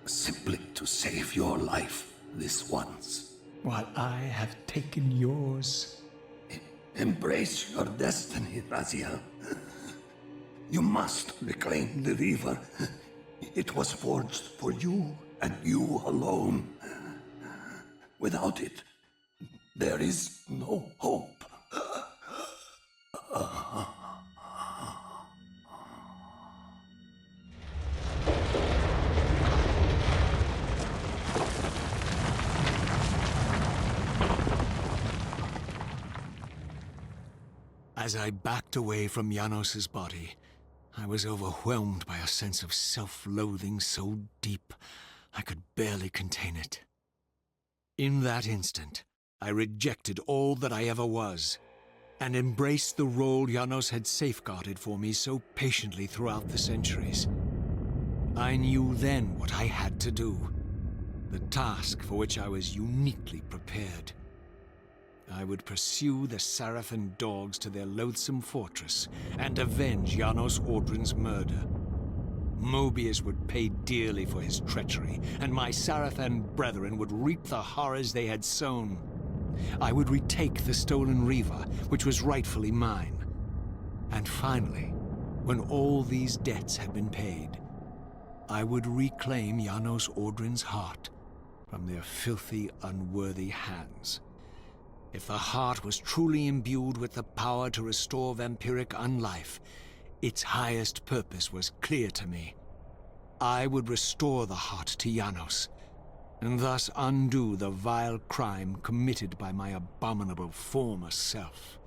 Simply to save your life this once. While I have taken yours. Embrace your destiny, Raziel. You must reclaim the Reaver. It was forged for you and you alone. Without it, there is no hope. As I backed away from Janos's body, I was overwhelmed by a sense of self-loathing so deep I could barely contain it. In that instant, I rejected all that I ever was, and embraced the role Janos had safeguarded for me so patiently throughout the centuries. I knew then what I had to do, the task for which I was uniquely prepared. I would pursue the Sarafan dogs to their loathsome fortress and avenge Janos Audron's murder. Moebius would pay dearly for his treachery, and my Sarafan brethren would reap the horrors they had sown. I would retake the stolen Reaver, which was rightfully mine. And finally, when all these debts had been paid, I would reclaim Janos Audron's heart from their filthy, unworthy hands. If the heart was truly imbued with the power to restore vampiric unlife, its highest purpose was clear to me. I would restore the heart to Janos, and thus undo the vile crime committed by my abominable former self.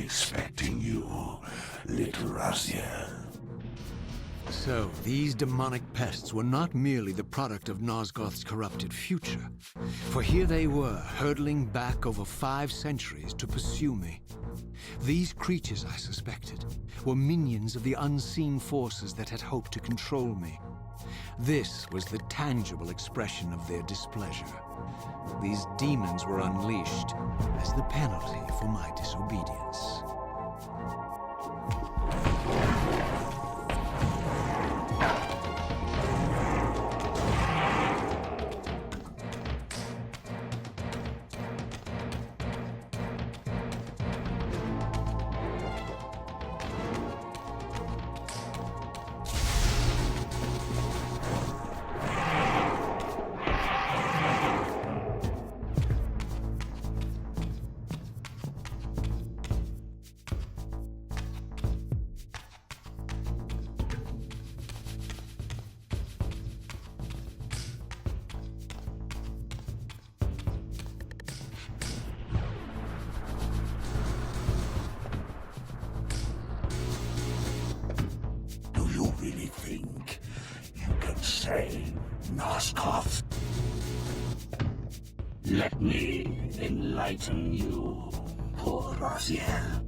Expecting you, little Raziel. So, these demonic pests were not merely the product of Nosgoth's corrupted future, for here they were, hurtling back over 5 centuries to pursue me. These creatures, I suspected, were minions of the unseen forces that had hoped to control me. This was the tangible expression of their displeasure. These demons were unleashed as the penalty for my disobedience. Nosgoth. Let me enlighten you, poor Raziel.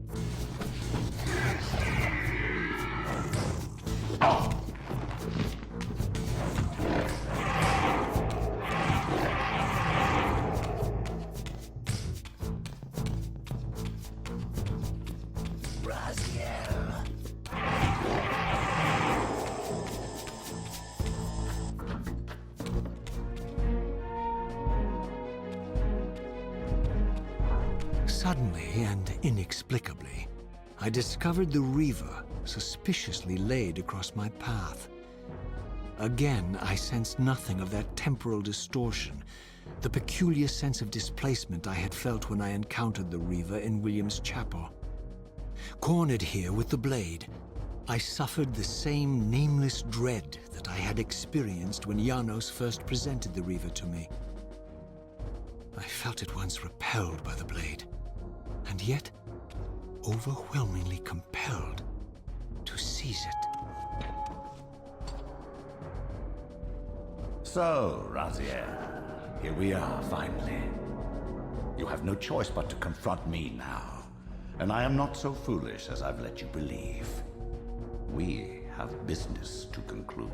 Suddenly and inexplicably, I discovered the Reaver suspiciously laid across my path. Again, I sensed nothing of that temporal distortion, the peculiar sense of displacement I had felt when I encountered the Reaver in William's chapel. Cornered here with the blade, I suffered the same nameless dread that I had experienced when Janos first presented the Reaver to me. I felt at once repelled by the blade, and yet overwhelmingly compelled to seize it. So, Raziel, here we are, finally. You have no choice but to confront me now, and I am not so foolish as I've let you believe. We have business to conclude.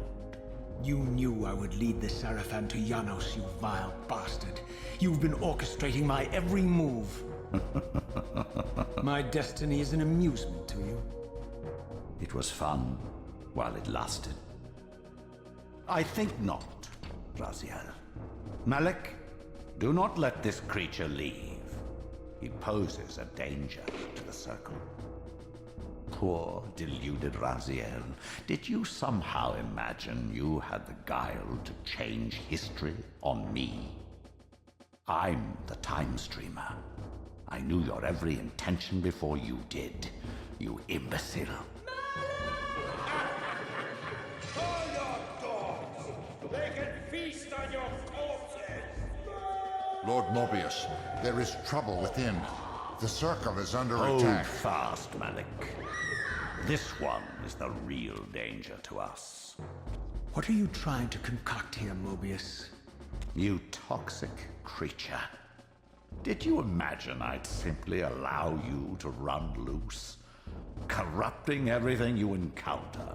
You knew I would lead the Sarafan to Janos, you vile bastard. You've been orchestrating my every move. My destiny is an amusement to you. It was fun while it lasted. I think not, Raziel. Malik, do not let this creature leave. He poses a danger to the Circle. Poor, deluded Raziel. Did you somehow imagine you had the guile to change history on me? I'm the Time Streamer. I knew your every intention before you did, you imbecile. Call your dogs! They can feast on your corpses! Lord Moebius, there is trouble within. The Circle is under Hold attack. fast, Malik. This one is the real danger to us. What are you trying to concoct here, Moebius? You toxic creature. Did you imagine I'd simply allow you to run loose, corrupting everything you encounter?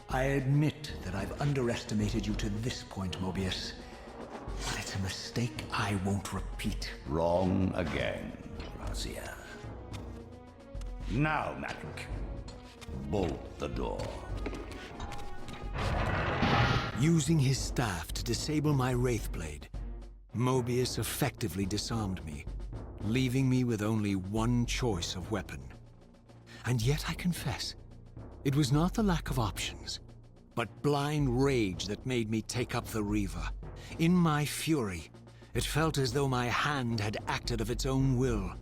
I admit that I've underestimated you to this point, Moebius. But it's a mistake I won't repeat. Wrong again, Raziel. Now, Malik, bolt the door. Using his staff to disable my Wraithblade, Moebius effectively disarmed me, leaving me with only one choice of weapon. And yet I confess, it was not the lack of options, but blind rage that made me take up the Reaver. In my fury, it felt as though my hand had acted of its own will.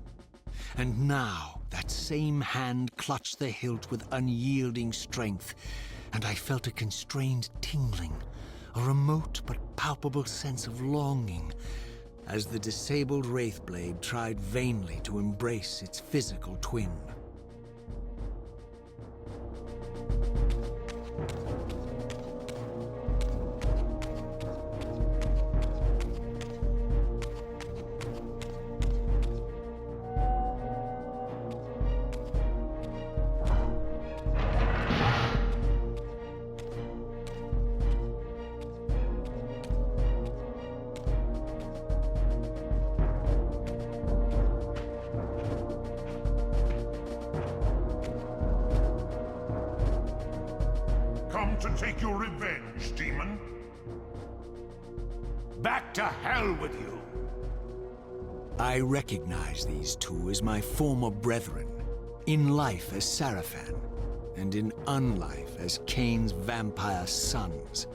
And now, that same hand clutched the hilt with unyielding strength, and I felt a constrained tingling, a remote but palpable sense of longing, as the disabled Wraithblade tried vainly to embrace its physical twin. Come to take your revenge, demon? Back to hell with you! I recognize these two as my former brethren, in life as Sarafan, and in unlife as Kain's vampire sons.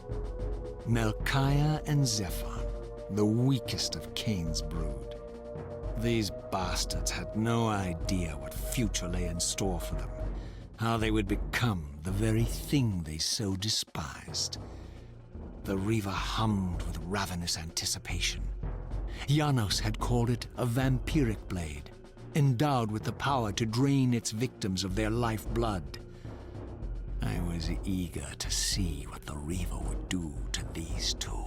Melchiah and Zephon, the weakest of Kain's brood. These bastards had no idea what future lay in store for them, how they would become the very thing they so despised. The Reaver hummed with ravenous anticipation. Janos had called it a vampiric blade, endowed with the power to drain its victims of their lifeblood. I was eager to see what the Reaver would do to these two.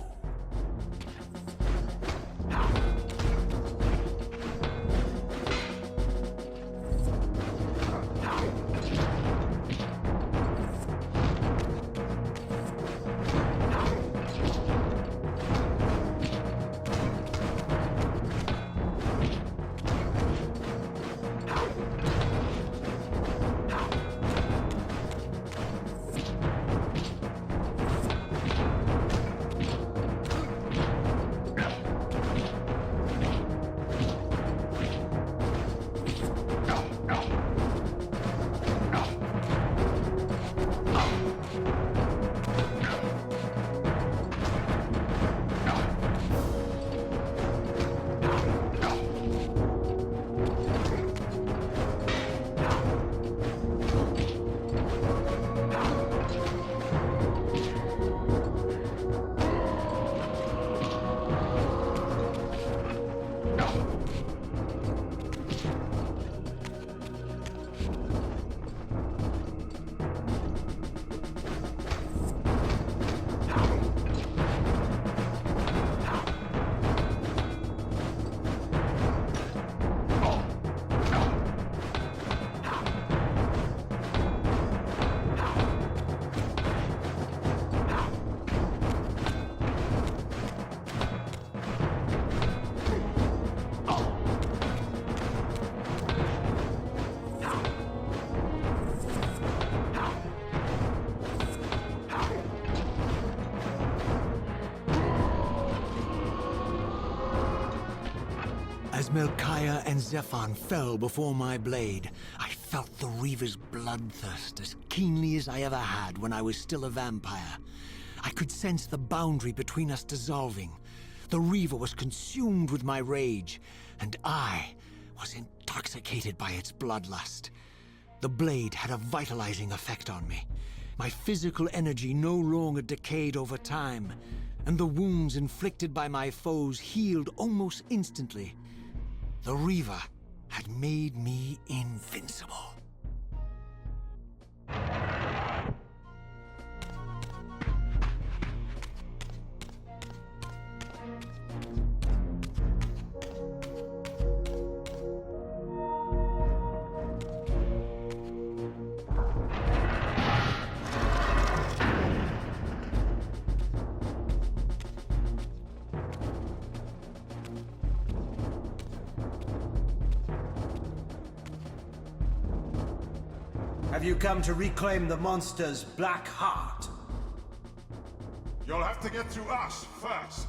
As Melchiah and Zephon fell before my blade, I felt the Reaver's bloodthirst as keenly as I ever had when I was still a vampire. I could sense the boundary between us dissolving. The Reaver was consumed with my rage, and I was intoxicated by its bloodlust. The blade had a vitalizing effect on me. My physical energy no longer decayed over time, and the wounds inflicted by my foes healed almost instantly. The Reaver had made me invincible. Have you come to reclaim the monster's black heart? You'll have to get through us first.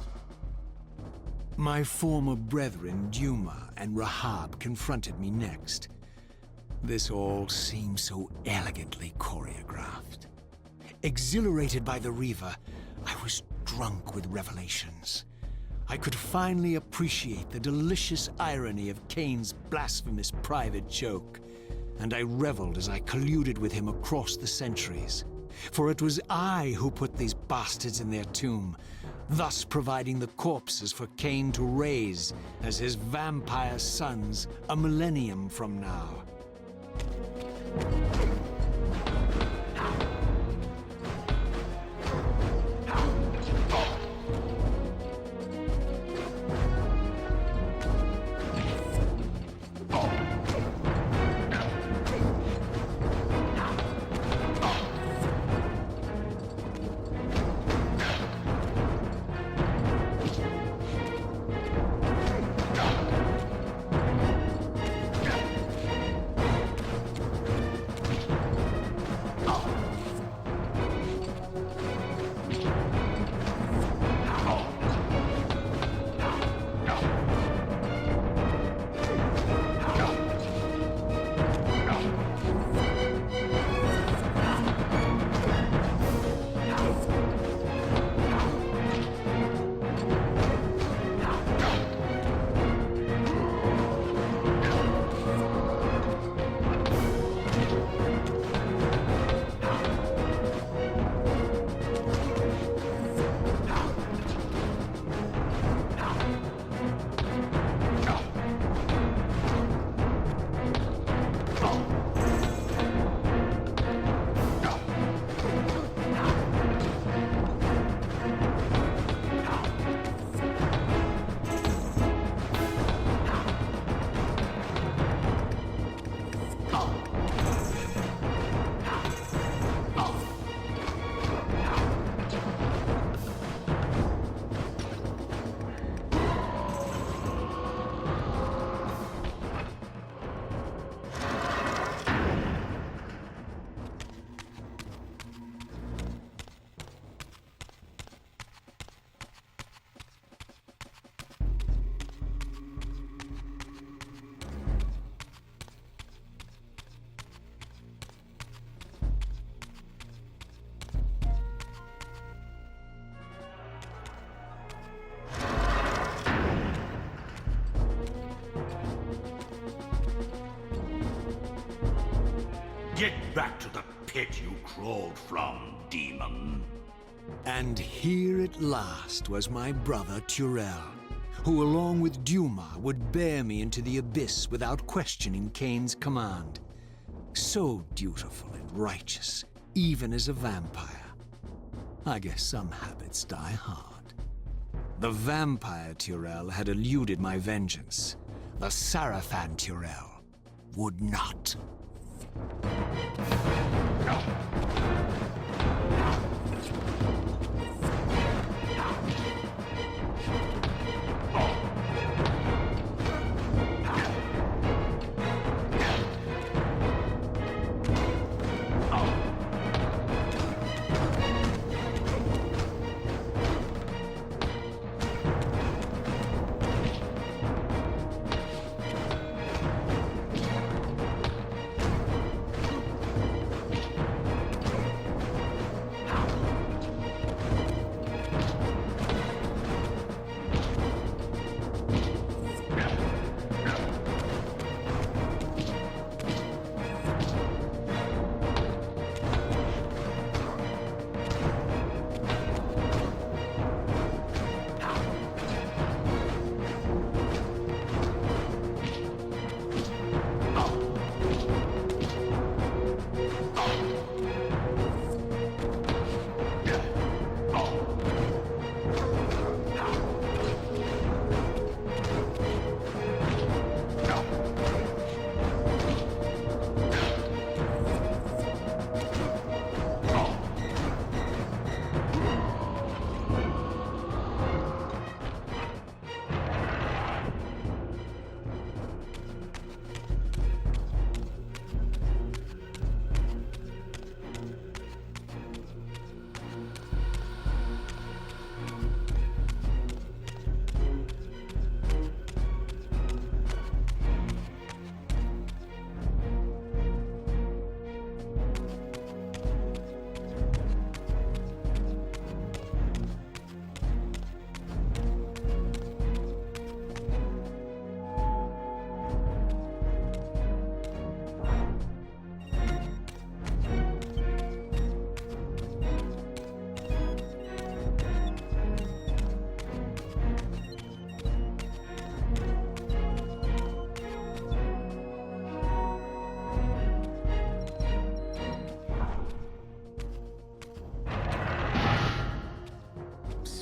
My former brethren, Duma and Rahab, confronted me next. This all seemed so elegantly choreographed. Exhilarated by the Reaver, I was drunk with revelations. I could finally appreciate the delicious irony of Kain's blasphemous private joke, and I reveled as I colluded with him across the centuries. For it was I who put these bastards in their tomb, thus providing the corpses for Kain to raise as his vampire sons a millennium from now. Get back to the pit you crawled from, demon. And here at last was my brother Turel, who along with Duma would bear me into the abyss without questioning Kain's command. So dutiful and righteous, even as a vampire. I guess some habits die hard. The vampire Turel had eluded my vengeance. The Sarafan Turel would not.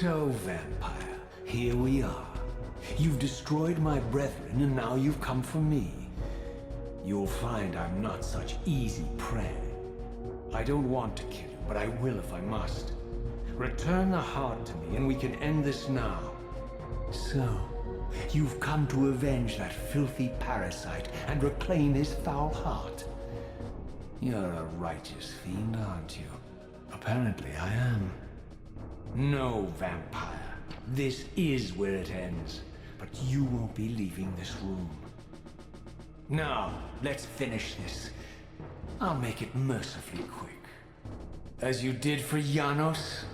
So, vampire, here we are. You've destroyed my brethren, and now you've come for me. You'll find I'm not such easy prey. I don't want to kill you, but I will if I must. Return the heart to me, and we can end this now. So, you've come to avenge that filthy parasite and reclaim his foul heart. You're a righteous fiend, aren't you? Apparently I am. No, vampire. This is where it ends. But you won't be leaving this room. Now, let's finish this. I'll make it mercifully quick. As you did for Janos?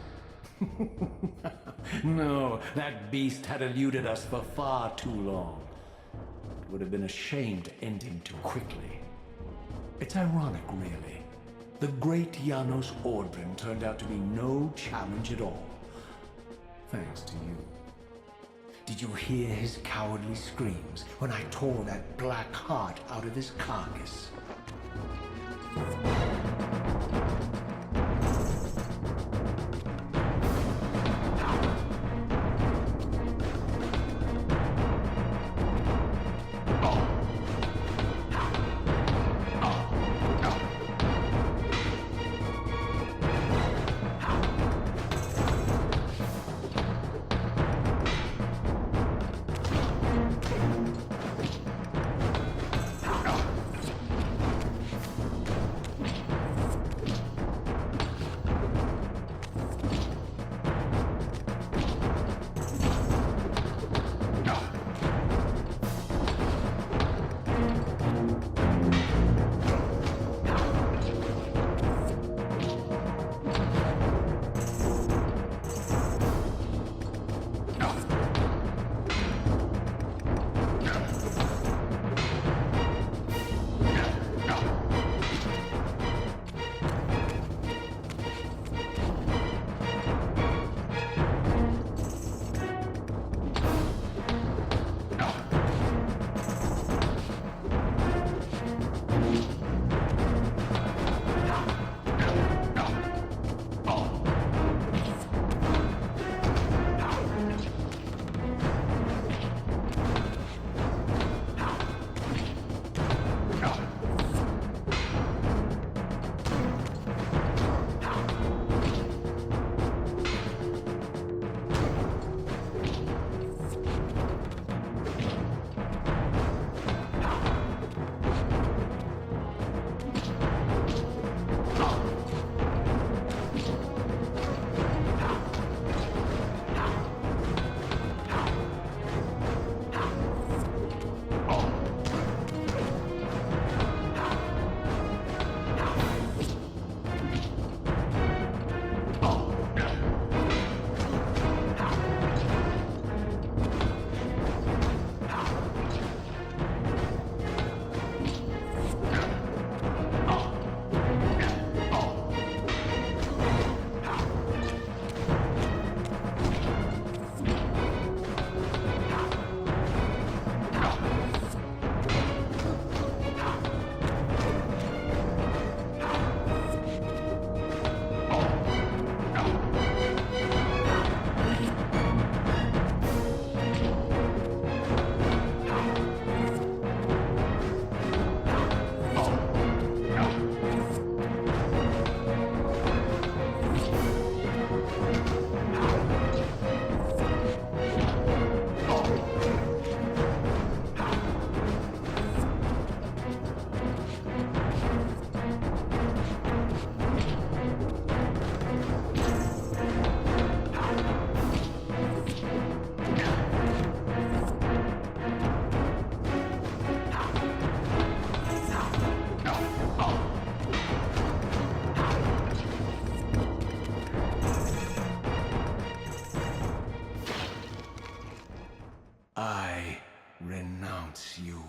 No, that beast had eluded us for far too long. It would have been a shame to end him too quickly. It's ironic, really. The great Janos Audron turned out to be no challenge at all. Thanks to you. Did you hear his cowardly screams when I tore that black heart out of his carcass? You.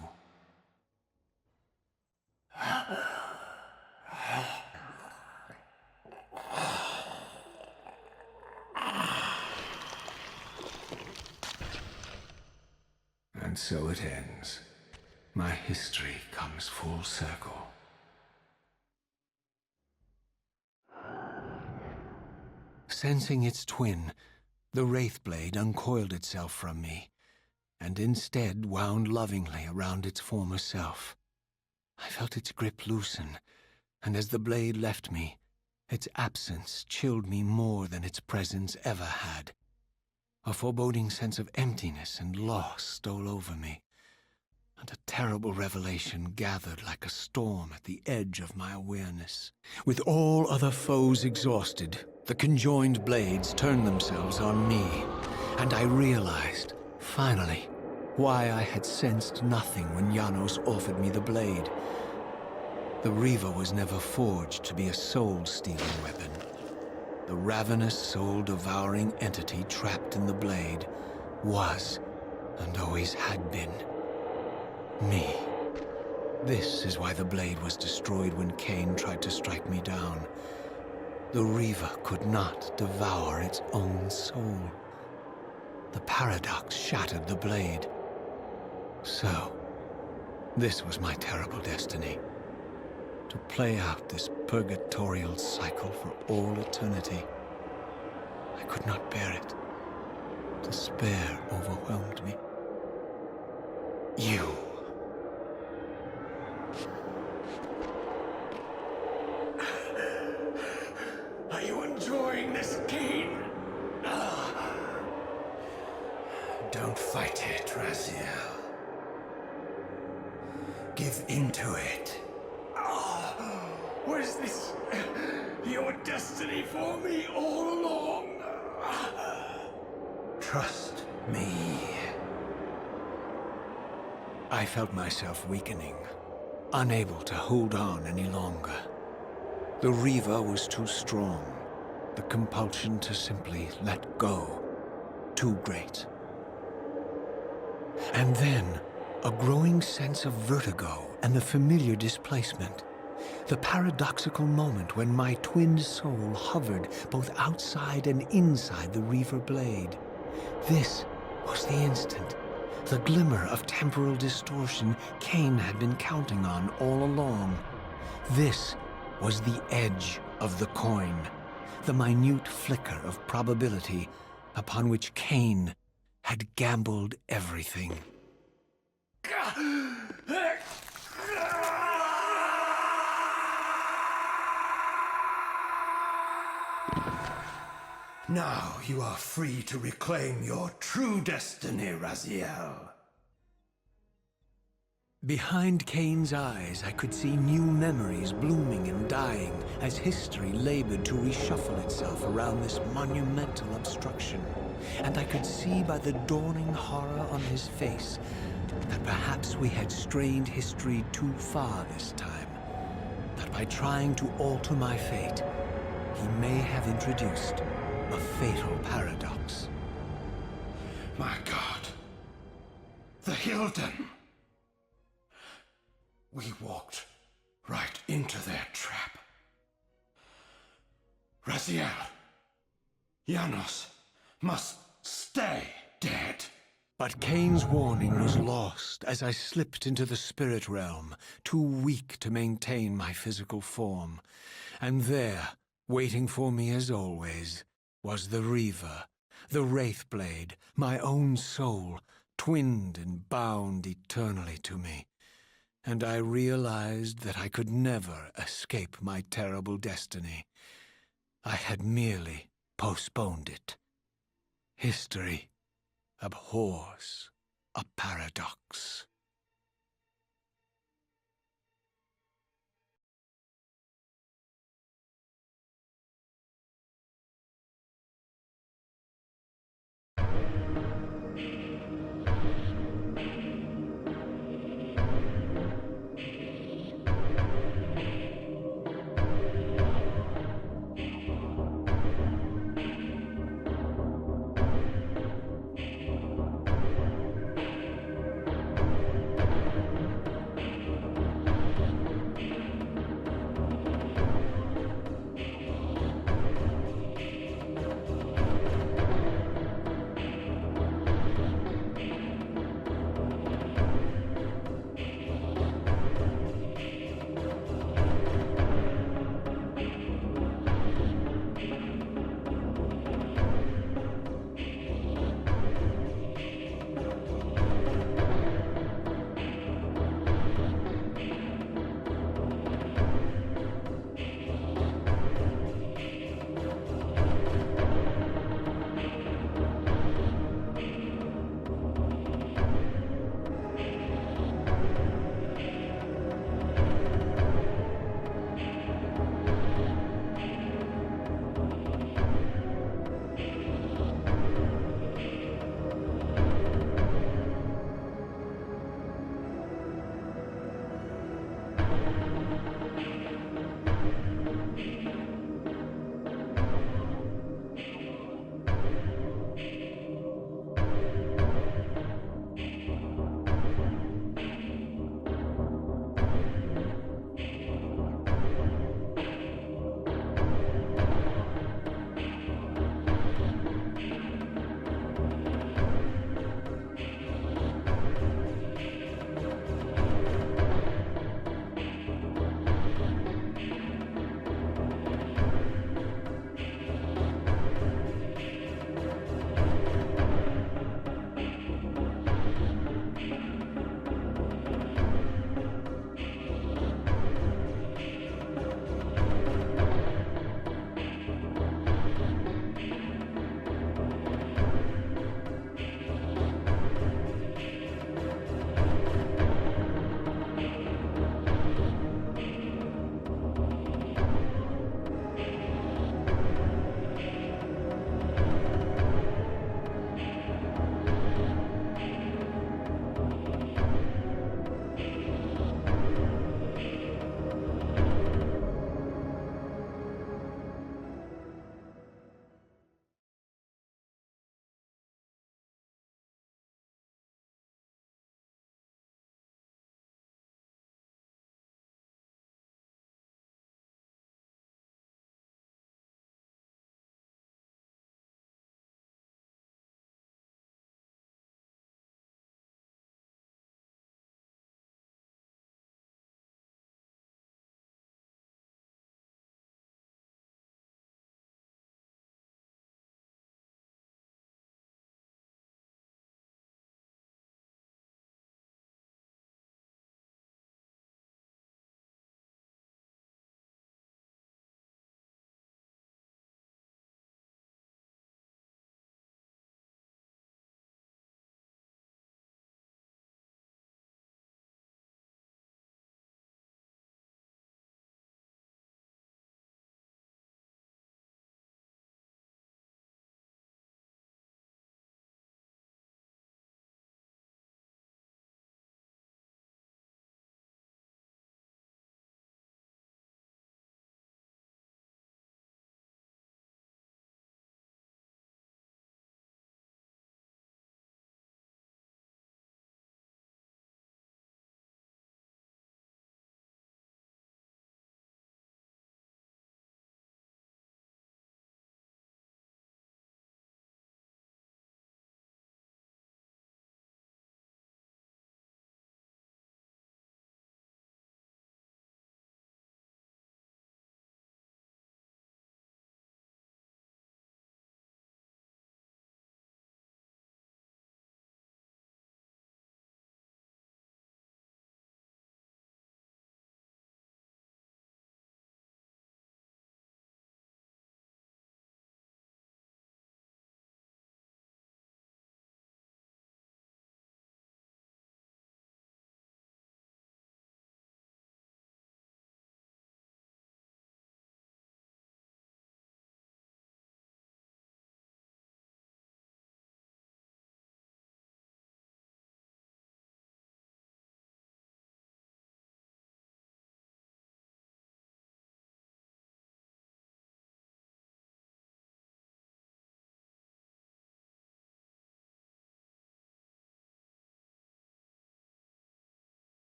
And so it ends. My history comes full circle. Sensing its twin, The Wraithblade uncoiled itself from me, and instead wound lovingly around its former self. I felt its grip loosen, and as the blade left me, its absence chilled me more than its presence ever had. A foreboding sense of emptiness and loss stole over me, and a terrible revelation gathered like a storm at the edge of my awareness. With all other foes exhausted, the conjoined blades turned themselves on me, and I realized, finally, why I had sensed nothing when Janos offered me the blade. The Reaver was never forged to be a soul-stealing weapon. The ravenous, soul-devouring entity trapped in the blade was, and always had been, me. This is why the blade was destroyed when Kain tried to strike me down. The Reaver could not devour its own soul. The paradox shattered the blade. So, this was my terrible destiny. To play out this purgatorial cycle for all eternity. I could not bear it. Despair overwhelmed me. You. Are you enjoying this, Kain? Don't fight it, Raziel. Give into it. Was this your destiny for me all along? Trust me. I felt myself weakening, unable to hold on any longer. The Reaver was too strong. The compulsion to simply let go, too great. And then, a growing sense of vertigo and the familiar displacement. The paradoxical moment when my twin soul hovered both outside and inside the Reaver blade. This was the instant, the glimmer of temporal distortion Kain had been counting on all along. This was the edge of the coin, the minute flicker of probability upon which Kain had gambled everything. Now you are free to reclaim your true destiny, Raziel. Behind Kain's eyes, I could see new memories blooming and dying as history labored to reshuffle itself around this monumental obstruction. And I could see by the dawning horror on his face that perhaps we had strained history too far this time. That by trying to alter my fate, he may have introduced a fatal paradox. My God. The Hilden. We walked right into their trap. Raziel, Janos must stay dead. But Kain's warning was lost as I slipped into the spirit realm, too weak to maintain my physical form. And there, waiting for me as always, was the Reaver, the Wraithblade, my own soul, twinned and bound eternally to me. And I realized that I could never escape my terrible destiny. I had merely postponed it. History abhors a paradox.